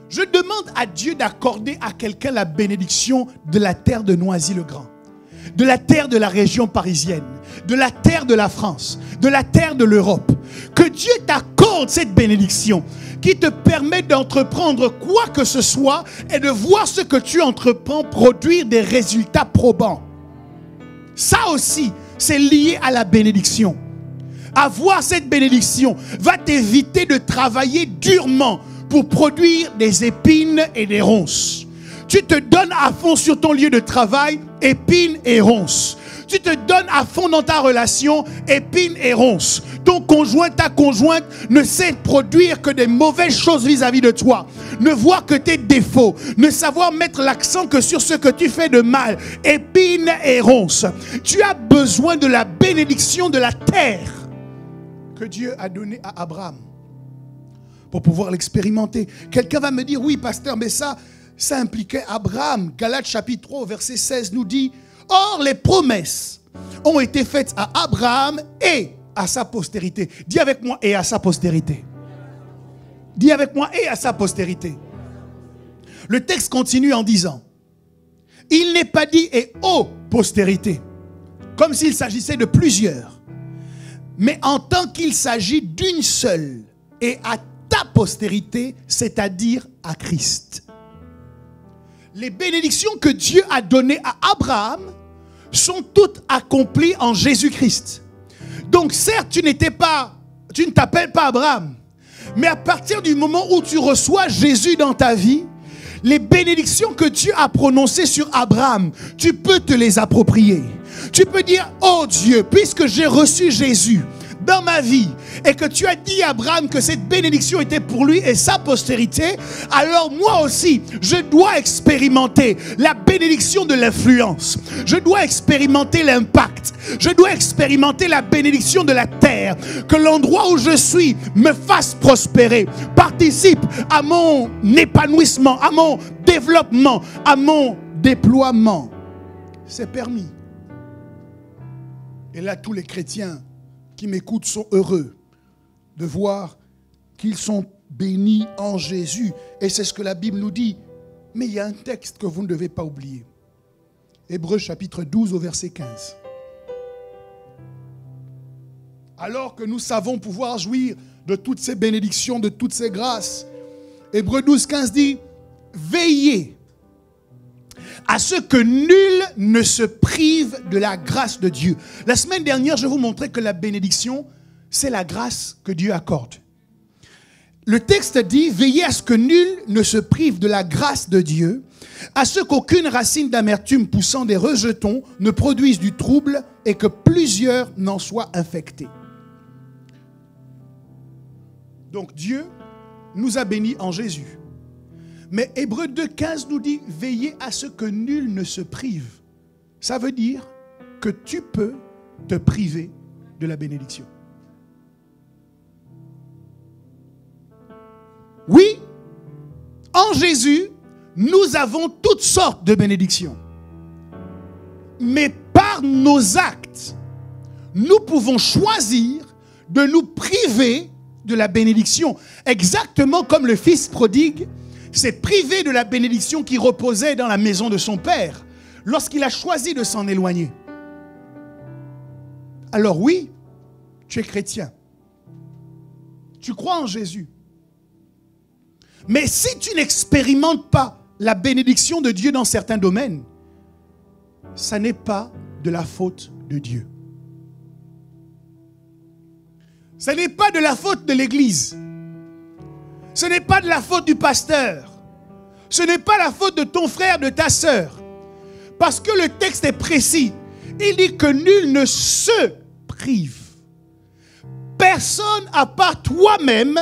Je demande à Dieu d'accorder à quelqu'un la bénédiction de la terre de Noisy-le-Grand, de la terre de la région parisienne, de la terre de la France, de la terre de l'Europe. Que Dieu t'accorde cette bénédiction qui te permet d'entreprendre quoi que ce soit et de voir ce que tu entreprends produire des résultats probants. Ça aussi, c'est lié à la bénédiction. Avoir cette bénédiction va t'éviter de travailler durement pour produire des épines et des ronces. Tu te donnes à fond sur ton lieu de travail, épine et ronce. Tu te donnes à fond dans ta relation, épine et ronce. Ton conjoint, ta conjointe ne sait produire que des mauvaises choses vis-à-vis de toi. Ne voir que tes défauts. Ne savoir mettre l'accent que sur ce que tu fais de mal. Épine et ronce. Tu as besoin de la bénédiction de la terre que Dieu a donnée à Abraham pour pouvoir l'expérimenter. Quelqu'un va me dire, oui pasteur, mais ça impliquait Abraham. Galates chapitre 3, verset 16 nous dit, or les promesses ont été faites à Abraham et à sa postérité. Dis avec moi, et à sa postérité. Dis avec moi, et à sa postérité. Le texte continue en disant, il n'est pas dit et aux postérités, comme s'il s'agissait de plusieurs, mais en tant qu'il s'agit d'une seule, et à ta postérité, c'est-à-dire à Christ. Les bénédictions que Dieu a données à Abraham sont toutes accomplies en Jésus-Christ. Donc certes, tu ne t'appelles pas Abraham, mais à partir du moment où tu reçois Jésus dans ta vie, les bénédictions que Dieu a prononcées sur Abraham, tu peux te les approprier. Tu peux dire, oh Dieu, puisque j'ai reçu Jésus dans ma vie et que tu as dit à Abraham que cette bénédiction était pour lui et sa postérité, alors moi aussi, je dois expérimenter la bénédiction de l'influence. Je dois expérimenter l'impact. Je dois expérimenter la bénédiction de la terre. Que l'endroit où je suis me fasse prospérer, participe à mon épanouissement, à mon développement, à mon déploiement. C'est permis. Et là, tous les chrétiens qui m'écoutent sont heureux de voir qu'ils sont bénis en Jésus. Et c'est ce que la Bible nous dit. Mais il y a un texte que vous ne devez pas oublier. Hébreux chapitre 12 au verset 15. Alors que nous savons pouvoir jouir de toutes ces bénédictions, de toutes ces grâces, Hébreux 12, 15 dit, veillez à ce que nul ne se prive de la grâce de Dieu. La semaine dernière, je vous montrais que la bénédiction, c'est la grâce que Dieu accorde. Le texte dit, veillez à ce que nul ne se prive de la grâce de Dieu, à ce qu'aucune racine d'amertume poussant des rejetons ne produise du trouble et que plusieurs n'en soient infectés. Donc Dieu nous a bénis en Jésus. Mais Hébreux 2,15 nous dit, veillez à ce que nul ne se prive. Ça veut dire que tu peux te priver de la bénédiction. Oui, en Jésus, nous avons toutes sortes de bénédictions. Mais par nos actes, nous pouvons choisir de nous priver de la bénédiction. Exactement comme le fils prodigue s'est privé de la bénédiction qui reposait dans la maison de son père lorsqu'il a choisi de s'en éloigner. Alors oui, tu es chrétien. Tu crois en Jésus. Mais si tu n'expérimentes pas la bénédiction de Dieu dans certains domaines, ça n'est pas de la faute de Dieu. Ce n'est pas de la faute de l'Église. Ce n'est pas de la faute du pasteur. Ce n'est pas la faute de ton frère, de ta sœur. Parce que le texte est précis. Il dit que nul ne se prive. Personne à part toi-même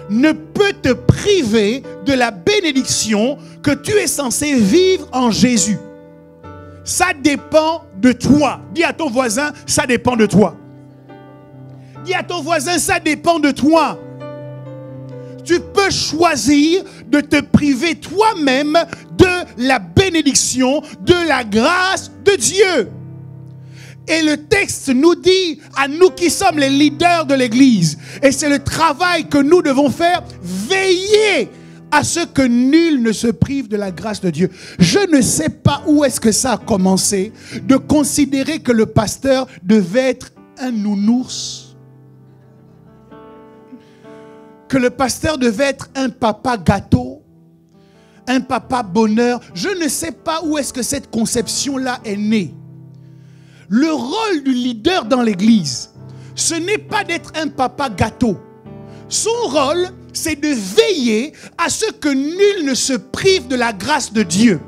ne peut te priver de la bénédiction que tu es censé vivre en Jésus. Ça dépend de toi. Dis à ton voisin, ça dépend de toi. Dis à ton voisin, ça dépend de toi. Tu peux choisir de te priver toi-même de la bénédiction, de la grâce de Dieu. Et le texte nous dit, à nous qui sommes les leaders de l'Église, et c'est le travail que nous devons faire, veiller à ce que nul ne se prive de la grâce de Dieu. Je ne sais pas où est-ce que ça a commencé, de considérer que le pasteur devait être un nounours, que le pasteur devait être un papa gâteau, un papa bonheur. Je ne sais pas où est-ce que cette conception-là est née. Le rôle du leader dans l'église, ce n'est pas d'être un papa gâteau. Son rôle, c'est de veiller à ce que nul ne se prive de la grâce de Dieu.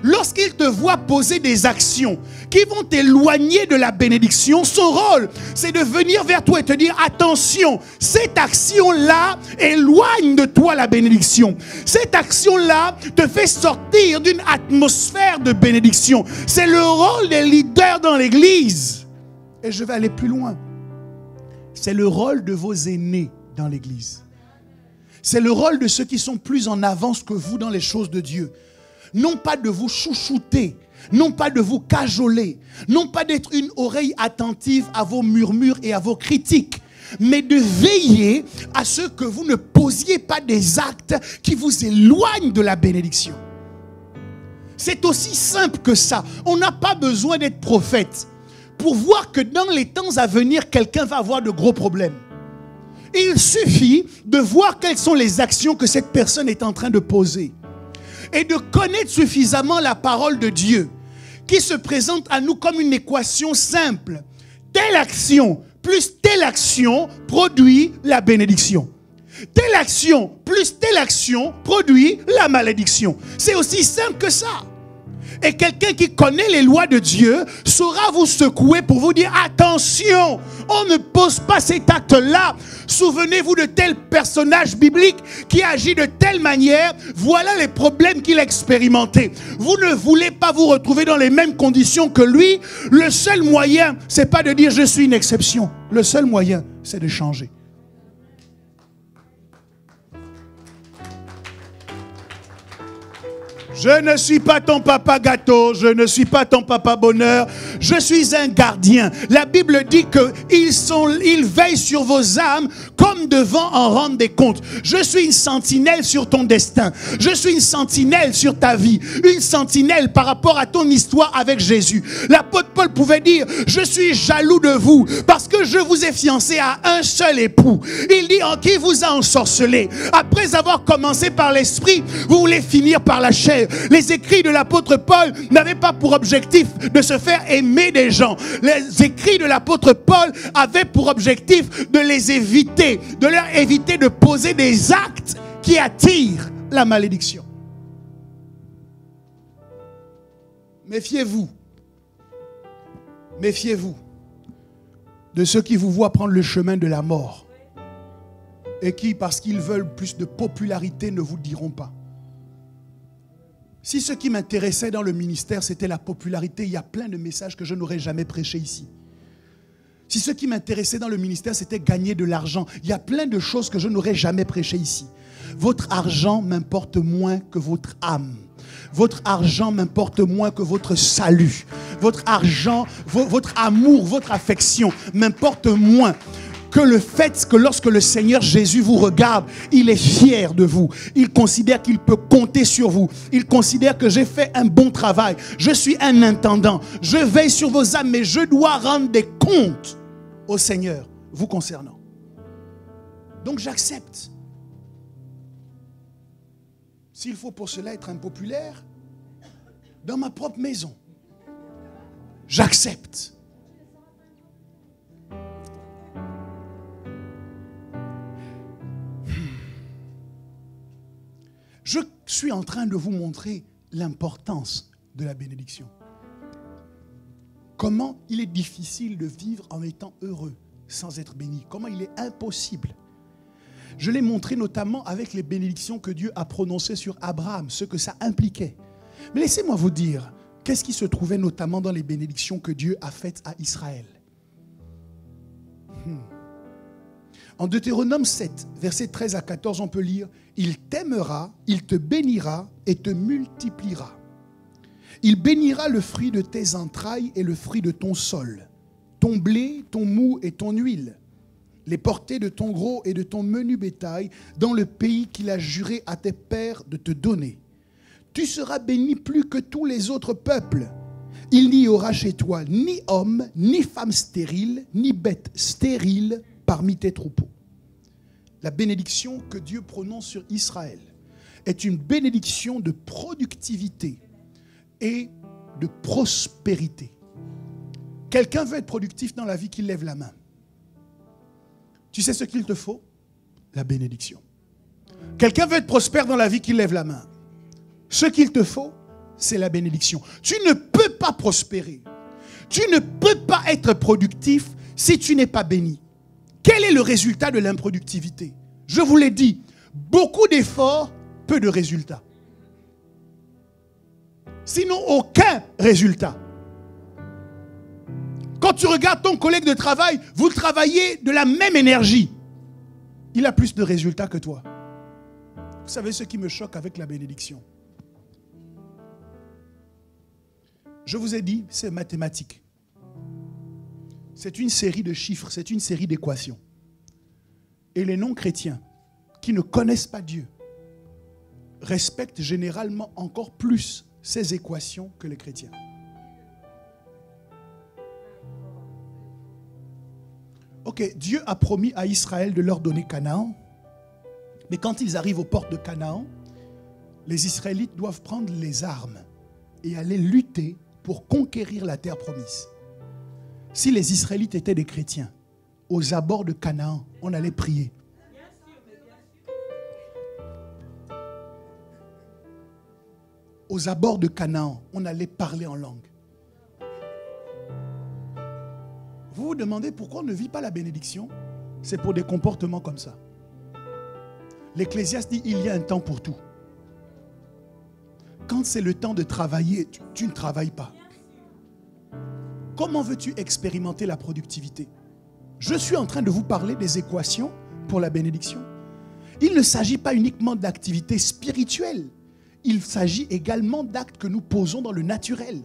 lorsqu'il te voit poser des actions qui vont t'éloigner de la bénédiction, son rôle, c'est de venir vers toi et te dire, attention, cette action-là éloigne de toi la bénédiction. Cette action-là te fait sortir d'une atmosphère de bénédiction. C'est le rôle des leaders dans l'église. Et je vais aller plus loin. C'est le rôle de vos aînés dans l'église. C'est le rôle de ceux qui sont plus en avance que vous dans les choses de Dieu. Non pas de vous chouchouter, non pas de vous cajoler, non pas d'être une oreille attentive à vos murmures et à vos critiques, mais de veiller à ce que vous ne posiez pas des actes qui vous éloignent de la bénédiction. C'est aussi simple que ça. On n'a pas besoin d'être prophète pour voir que dans les temps à venir, quelqu'un va avoir de gros problèmes. Il suffit de voir quelles sont les actions que cette personne est en train de poser et de connaître suffisamment la parole de Dieu qui se présente à nous comme une équation simple. Telle action plus telle action produit la bénédiction. Telle action plus telle action produit la malédiction. C'est aussi simple que ça. Et quelqu'un qui connaît les lois de Dieu saura vous secouer pour vous dire attention, on ne pose pas cet acte-là. Souvenez-vous de tel personnage biblique qui agit de telle manière. Voilà les problèmes qu'il a expérimentés. Vous ne voulez pas vous retrouver dans les mêmes conditions que lui. Le seul moyen, c'est pas de dire je suis une exception. Le seul moyen, c'est de changer. Je ne suis pas ton papa gâteau, je ne suis pas ton papa bonheur, je suis un gardien. La Bible dit qu'ils veillent sur vos âmes comme devant en rendre des comptes. Je suis une sentinelle sur ton destin, je suis une sentinelle sur ta vie, une sentinelle par rapport à ton histoire avec Jésus. L'apôtre Paul pouvait dire, je suis jaloux de vous parce que je vous ai fiancé à un seul époux. Il dit, en qui vous a ensorcelé. Après avoir commencé par l'esprit, vous voulez finir par la chair. Les écrits de l'apôtre Paul n'avaient pas pour objectif de se faire aimer des gens. Les écrits de l'apôtre Paul avaient pour objectif de les éviter, de leur éviter de poser des actes qui attirent la malédiction. Méfiez-vous. Méfiez-vous de ceux qui vous voient prendre le chemin de la mort et qui, parce qu'ils veulent plus de popularité, ne vous diront pas. Si ce qui m'intéressait dans le ministère, c'était la popularité, il y a plein de messages que je n'aurais jamais prêchés ici. Si ce qui m'intéressait dans le ministère, c'était gagner de l'argent, il y a plein de choses que je n'aurais jamais prêchées ici. Votre argent m'importe moins que votre âme. Votre argent m'importe moins que votre salut. Votre argent, votre amour, votre affection m'importe moins que le fait que lorsque le Seigneur Jésus vous regarde, il est fier de vous. Il considère qu'il peut compter sur vous. Il considère que j'ai fait un bon travail. Je suis un intendant. Je veille sur vos âmes, mais je dois rendre des comptes au Seigneur vous concernant. Donc j'accepte. S'il faut pour cela être impopulaire, dans ma propre maison, j'accepte. Je suis en train de vous montrer l'importance de la bénédiction. Comment il est difficile de vivre en étant heureux sans être béni. Comment il est impossible. Je l'ai montré notamment avec les bénédictions que Dieu a prononcées sur Abraham, ce que ça impliquait. Mais laissez-moi vous dire, qu'est-ce qui se trouvait notamment dans les bénédictions que Dieu a faites à Israël. En Deutéronome 7, versets 13 à 14, on peut lire « Il t'aimera, il te bénira et te multipliera. Il bénira le fruit de tes entrailles et le fruit de ton sol, ton blé, ton mou et ton huile, les portées de ton gros et de ton menu bétail dans le pays qu'il a juré à tes pères de te donner. Tu seras béni plus que tous les autres peuples. Il n'y aura chez toi ni homme, ni femme stérile, ni bête stérile parmi tes troupeaux. » La bénédiction que Dieu prononce sur Israël est une bénédiction de productivité et de prospérité. Quelqu'un veut être productif dans la vie, qu'il lève la main. Tu sais ce qu'il te faut? La bénédiction. Quelqu'un veut être prospère dans la vie, qu'il lève la main. Ce qu'il te faut, c'est la bénédiction. Tu ne peux pas prospérer. Tu ne peux pas être productif si tu n'es pas béni. Quel est le résultat de l'improductivité? Je vous l'ai dit, beaucoup d'efforts, peu de résultats. Sinon, aucun résultat. Quand tu regardes ton collègue de travail, vous travaillez de la même énergie. Il a plus de résultats que toi. Vous savez ce qui me choque avec la bénédiction? Je vous ai dit, c'est mathématique. C'est une série de chiffres, c'est une série d'équations. Et les non-chrétiens qui ne connaissent pas Dieu respectent généralement encore plus ces équations que les chrétiens. Ok, Dieu a promis à Israël de leur donner Canaan. Mais quand ils arrivent aux portes de Canaan, les Israélites doivent prendre les armes et aller lutter pour conquérir la terre promise. Si les Israélites étaient des chrétiens, aux abords de Canaan, on allait prier. Aux abords de Canaan, on allait parler en langue. Vous vous demandez pourquoi on ne vit pas la bénédiction? C'est pour des comportements comme ça. L'Ecclésiaste dit il y a un temps pour tout. Quand c'est le temps de travailler, tu ne travailles pas. Comment veux-tu expérimenter la productivité? Je suis en train de vous parler des équations pour la bénédiction. Il ne s'agit pas uniquement d'activités spirituelles. Il s'agit également d'actes que nous posons dans le naturel.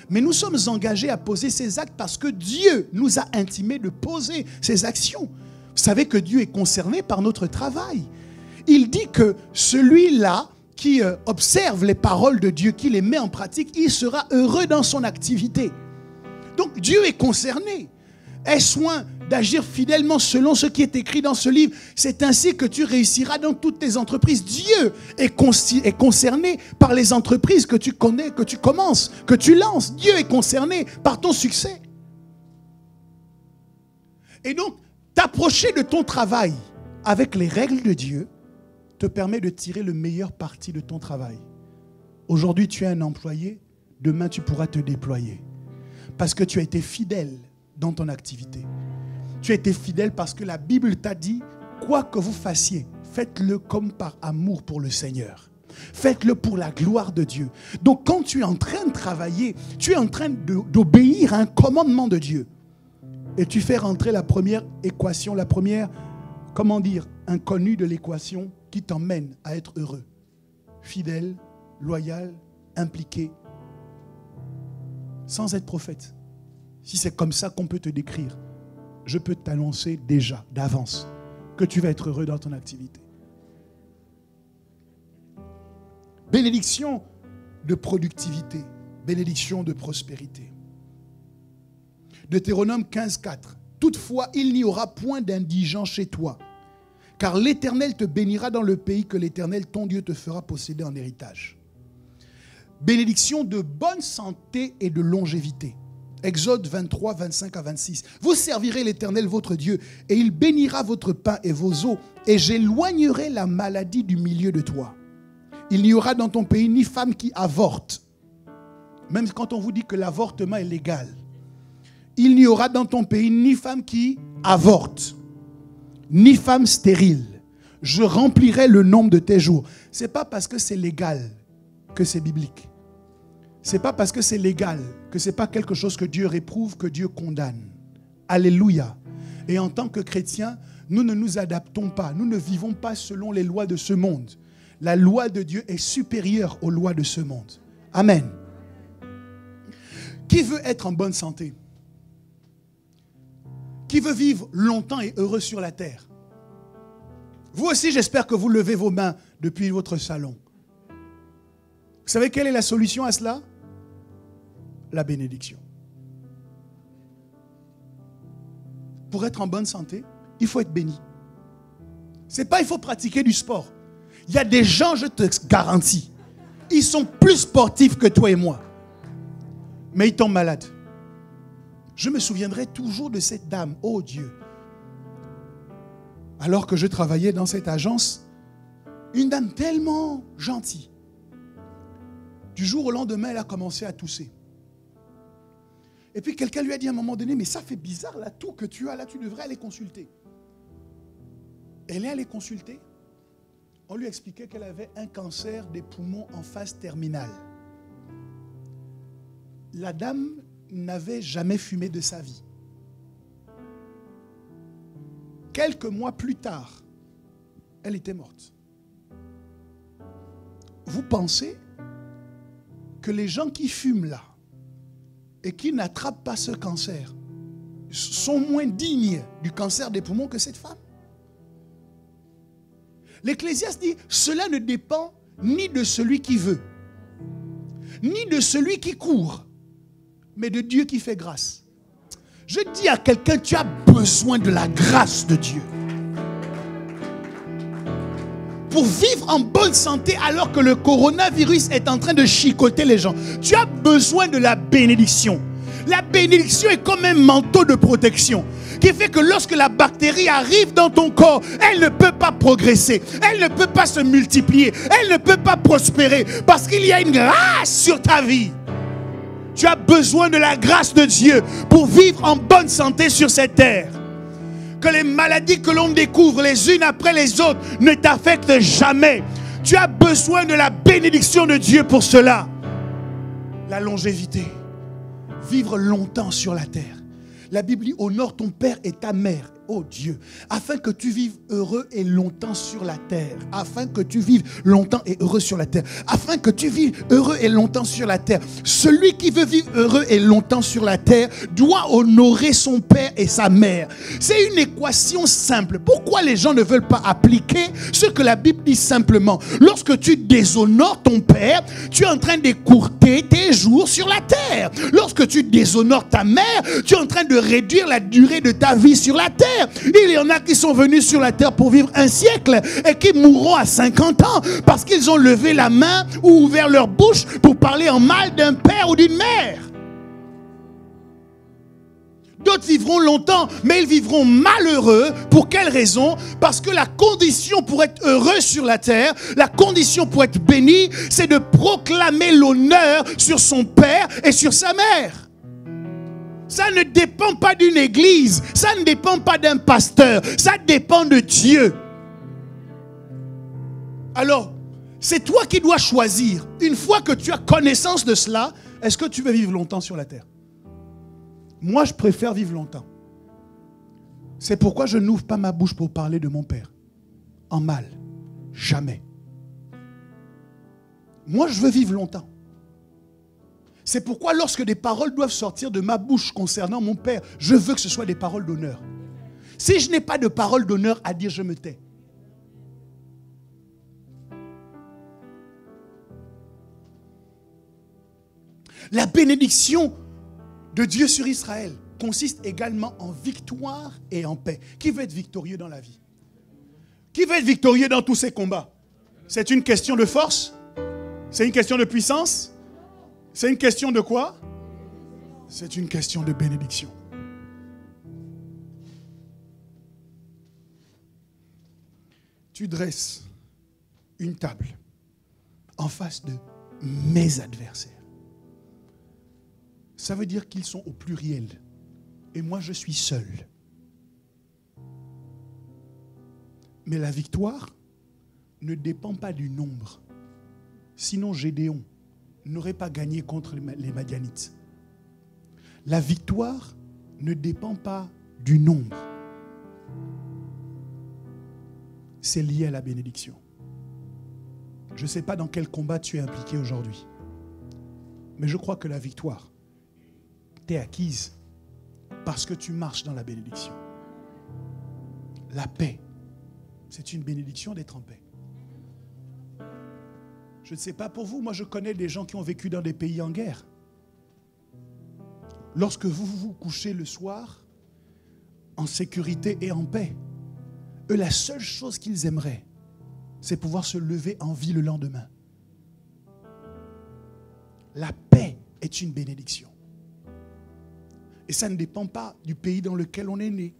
Mais nous sommes engagés à poser ces actes parce que Dieu nous a intimés de poser ces actions. Vous savez que Dieu est concerné par notre travail. Il dit que celui-là qui observe les paroles de Dieu, qui les met en pratique, il sera heureux dans son activité. Donc Dieu est concerné. Aie soin d'agir fidèlement selon ce qui est écrit dans ce livre. C'est ainsi que tu réussiras dans toutes tes entreprises. Dieu est concerné par les entreprises que tu connais, que tu commences, que tu lances. Dieu est concerné par ton succès. Et donc, t'approcher de ton travail avec les règles de Dieu te permet de tirer le meilleur parti de ton travail. Aujourd'hui, tu es un employé. Demain, tu pourras te déployer. Parce que tu as été fidèle dans ton activité. Tu as été fidèle parce que la Bible t'a dit, quoi que vous fassiez, faites-le comme par amour pour le Seigneur. Faites-le pour la gloire de Dieu. Donc quand tu es en train de travailler, tu es en train d'obéir à un commandement de Dieu. Et tu fais rentrer la première équation, la première, inconnue de l'équation qui t'emmène à être heureux. Fidèle, loyal, impliqué, sans être prophète. Si c'est comme ça qu'on peut te décrire, je peux t'annoncer déjà, d'avance, que tu vas être heureux dans ton activité. Bénédiction de productivité, bénédiction de prospérité. Deutéronome 15,4. Toutefois, il n'y aura point d'indigent chez toi, car l'Éternel te bénira dans le pays que l'Éternel, ton Dieu, te fera posséder en héritage. Bénédiction de bonne santé et de longévité. Exode 23, 25 à 26. Vous servirez l'Éternel votre Dieu, et il bénira votre pain et vos eaux, et j'éloignerai la maladie du milieu de toi. Il n'y aura dans ton pays ni femme qui avorte. Même quand on vous dit que l'avortement est légal. Il n'y aura dans ton pays ni femme qui avorte, ni femme stérile. Je remplirai le nombre de tes jours. Ce n'est pas parce que c'est légal que c'est biblique. Ce n'est pas parce que c'est légal que ce n'est pas quelque chose que Dieu réprouve, que Dieu condamne. Alléluia. Et en tant que chrétiens, nous ne nous adaptons pas. Nous ne vivons pas selon les lois de ce monde. La loi de Dieu est supérieure aux lois de ce monde. Amen. Qui veut être en bonne santé? Qui veut vivre longtemps et heureux sur la terre? Vous aussi, j'espère que vous levez vos mains depuis votre salon. Vous savez quelle est la solution à cela? La bénédiction. Pour être en bonne santé, il faut être béni. Ce n'est pas il faut pratiquer du sport. Il y a des gens, je te garantis, ils sont plus sportifs que toi et moi. Mais ils tombent malades. Je me souviendrai toujours de cette dame, oh Dieu. Alors que je travaillais dans cette agence, une dame tellement gentille. Du jour au lendemain, elle a commencé à tousser. Et puis quelqu'un lui a dit à un moment donné, mais ça fait bizarre, la toux que tu as là, tu devrais aller consulter. Elle est allée consulter. On lui expliquait qu'elle avait un cancer des poumons en phase terminale. La dame n'avait jamais fumé de sa vie. Quelques mois plus tard, elle était morte. Vous pensez que les gens qui fument là et qui n'attrapent pas ce cancer sont moins dignes du cancer des poumons que cette femme? L'Ecclésiaste dit, cela ne dépend ni de celui qui veut, ni de celui qui court, mais de Dieu qui fait grâce. Je dis à quelqu'un, tu as besoin de la grâce de Dieu. Pour vivre en bonne santé alors que le coronavirus est en train de chicoter les gens, tu as besoin de la bénédiction. La bénédiction est comme un manteau de protection qui fait que lorsque la bactérie arrive dans ton corps, elle ne peut pas progresser, elle ne peut pas se multiplier, elle ne peut pas prospérer parce qu'il y a une grâce sur ta vie. Tu as besoin de la grâce de Dieu pour vivre en bonne santé sur cette terre. Que les maladies que l'on découvre les unes après les autres ne t'affectent jamais. Tu as besoin de la bénédiction de Dieu pour cela. La longévité. Vivre longtemps sur la terre. La Bible dit, honore ton père et ta mère, oh Dieu, afin que tu vives heureux et longtemps sur la terre. Afin que tu vives longtemps et heureux sur la terre. Afin que tu vives heureux et longtemps sur la terre. Celui qui veut vivre heureux et longtemps sur la terre doit honorer son père et sa mère. C'est une équation simple. Pourquoi les gens ne veulent pas appliquer ce que la Bible dit simplement? Lorsque tu déshonores ton père, tu es en train d'écourter tes jours sur la terre. Lorsque tu déshonores ta mère, tu es en train de réduire la durée de ta vie sur la terre. Il y en a qui sont venus sur la terre pour vivre un siècle et qui mourront à 50 ans parce qu'ils ont levé la main ou ouvert leur bouche pour parler en mal d'un père ou d'une mère. D'autres vivront longtemps, mais ils vivront malheureux. Pour quelle raison? Parce que la condition pour être heureux sur la terre, la condition pour être béni, c'est de proclamer l'honneur sur son père et sur sa mère. Ça ne dépend pas d'une église, ça ne dépend pas d'un pasteur, ça dépend de Dieu. Alors, c'est toi qui dois choisir. Une fois que tu as connaissance de cela, est-ce que tu veux vivre longtemps sur la terre? Moi, je préfère vivre longtemps. C'est pourquoi je n'ouvre pas ma bouche pour parler de mon père. En mal. Jamais. Moi, je veux vivre longtemps. C'est pourquoi lorsque des paroles doivent sortir de ma bouche concernant mon père, je veux que ce soit des paroles d'honneur. Si je n'ai pas de paroles d'honneur à dire, je me tais. La bénédiction de Dieu sur Israël consiste également en victoire et en paix. Qui veut être victorieux dans la vie? Qui veut être victorieux dans tous ces combats? C'est une question de force? C'est une question de puissance? C'est une question de quoi? C'est une question de bénédiction. Tu dresses une table en face de mes adversaires. Ça veut dire qu'ils sont au pluriel. Et moi, je suis seul. Mais la victoire ne dépend pas du nombre. Sinon, Gédéon n'aurait pas gagné contre les Madianites. La victoire ne dépend pas du nombre. C'est lié à la bénédiction. Je ne sais pas dans quel combat tu es impliqué aujourd'hui, mais je crois que la victoire t'est acquise parce que tu marches dans la bénédiction. La paix, c'est une bénédiction d'être en paix. Je ne sais pas pour vous, moi je connais des gens qui ont vécu dans des pays en guerre. Lorsque vous vous couchez le soir, en sécurité et en paix, eux, la seule chose qu'ils aimeraient, c'est pouvoir se lever en vie le lendemain. La paix est une bénédiction. Et ça ne dépend pas du pays dans lequel on est né.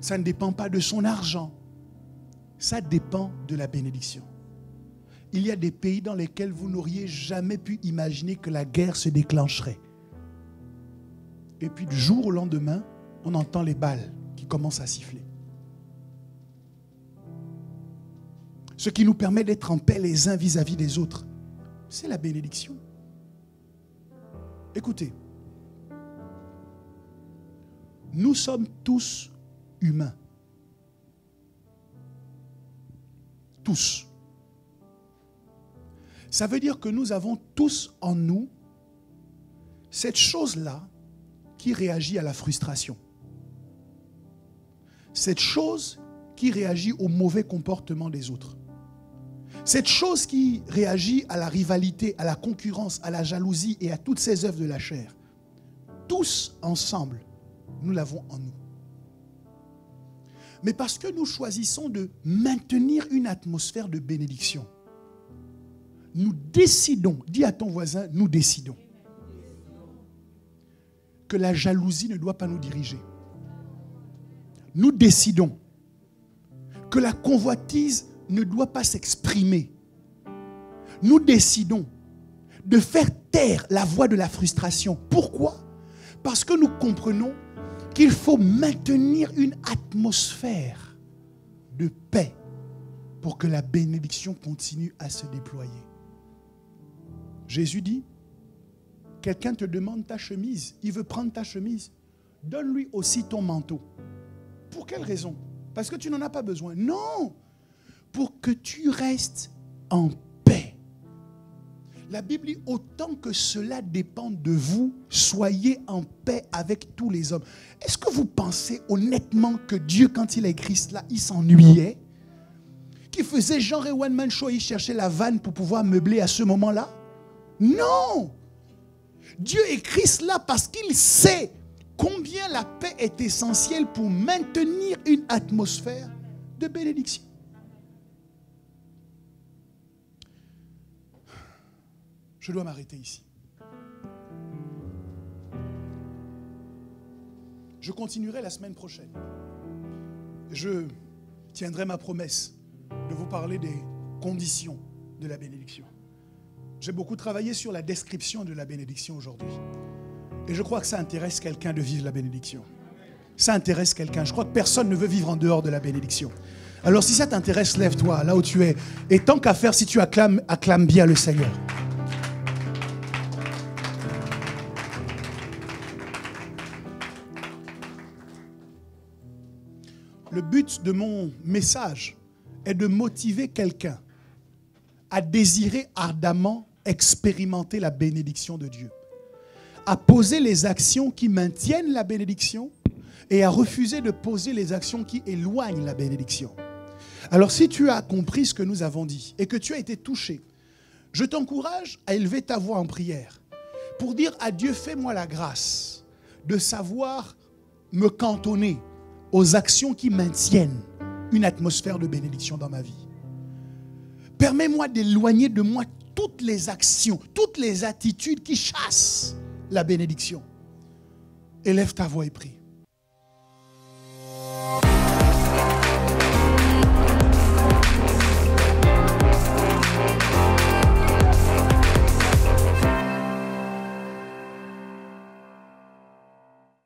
Ça ne dépend pas de son argent. Ça dépend de la bénédiction. il y a des pays dans lesquels vous n'auriez jamais pu imaginer que la guerre se déclencherait. Et puis du jour au lendemain, on entend les balles qui commencent à siffler. Ce qui nous permet d'être en paix les uns vis-à-vis des autres, c'est la bénédiction. Écoutez, nous sommes tous humains. Tous. Ça veut dire que nous avons tous en nous cette chose-là qui réagit à la frustration. Cette chose qui réagit au mauvais comportement des autres. Cette chose qui réagit à la rivalité, à la concurrence, à la jalousie et à toutes ces œuvres de la chair. Tous ensemble, nous l'avons en nous. Mais parce que nous choisissons de maintenir une atmosphère de bénédiction, nous décidons, dis à ton voisin, nous décidons que la jalousie ne doit pas nous diriger. Nous décidons que la convoitise ne doit pas s'exprimer. Nous décidons de faire taire la voix de la frustration. Pourquoi? Parce que nous comprenons qu'il faut maintenir une atmosphère de paix pour que la bénédiction continue à se déployer. Jésus dit, quelqu'un te demande ta chemise, il veut prendre ta chemise, donne-lui aussi ton manteau. Pour quelle raison? Parce que tu n'en as pas besoin. Non! Pour que tu restes en paix. La Bible dit, autant que cela dépend de vous, soyez en paix avec tous les hommes. Est-ce que vous pensez honnêtement que Dieu, quand il a écrit cela, il s'ennuyait? Qu'il faisait genre et one man show, il cherchait la vanne pour pouvoir meubler à ce moment-là? Non! Dieu écrit cela parce qu'il sait combien la paix est essentielle pour maintenir une atmosphère de bénédiction. Je dois m'arrêter ici. Je continuerai la semaine prochaine. Je tiendrai ma promesse de vous parler des conditions de la bénédiction. J'ai beaucoup travaillé sur la description de la bénédiction aujourd'hui. Et je crois que ça intéresse quelqu'un de vivre la bénédiction. Ça intéresse quelqu'un. Je crois que personne ne veut vivre en dehors de la bénédiction. Alors si ça t'intéresse, lève-toi là où tu es. Et tant qu'à faire, si tu acclames, acclame bien le Seigneur. Le but de mon message est de motiver quelqu'un à désirer ardemment expérimenter la bénédiction de Dieu, à poser les actions qui maintiennent la bénédiction et à refuser de poser les actions qui éloignent la bénédiction. Alors si tu as compris ce que nous avons dit et que tu as été touché, je t'encourage à élever ta voix en prière pour dire à Dieu, fais-moi la grâce de savoir me cantonner aux actions qui maintiennent une atmosphère de bénédiction dans ma vie. Permets-moi d'éloigner de moi toutes les actions, toutes les attitudes qui chassent la bénédiction. Élève ta voix et prie.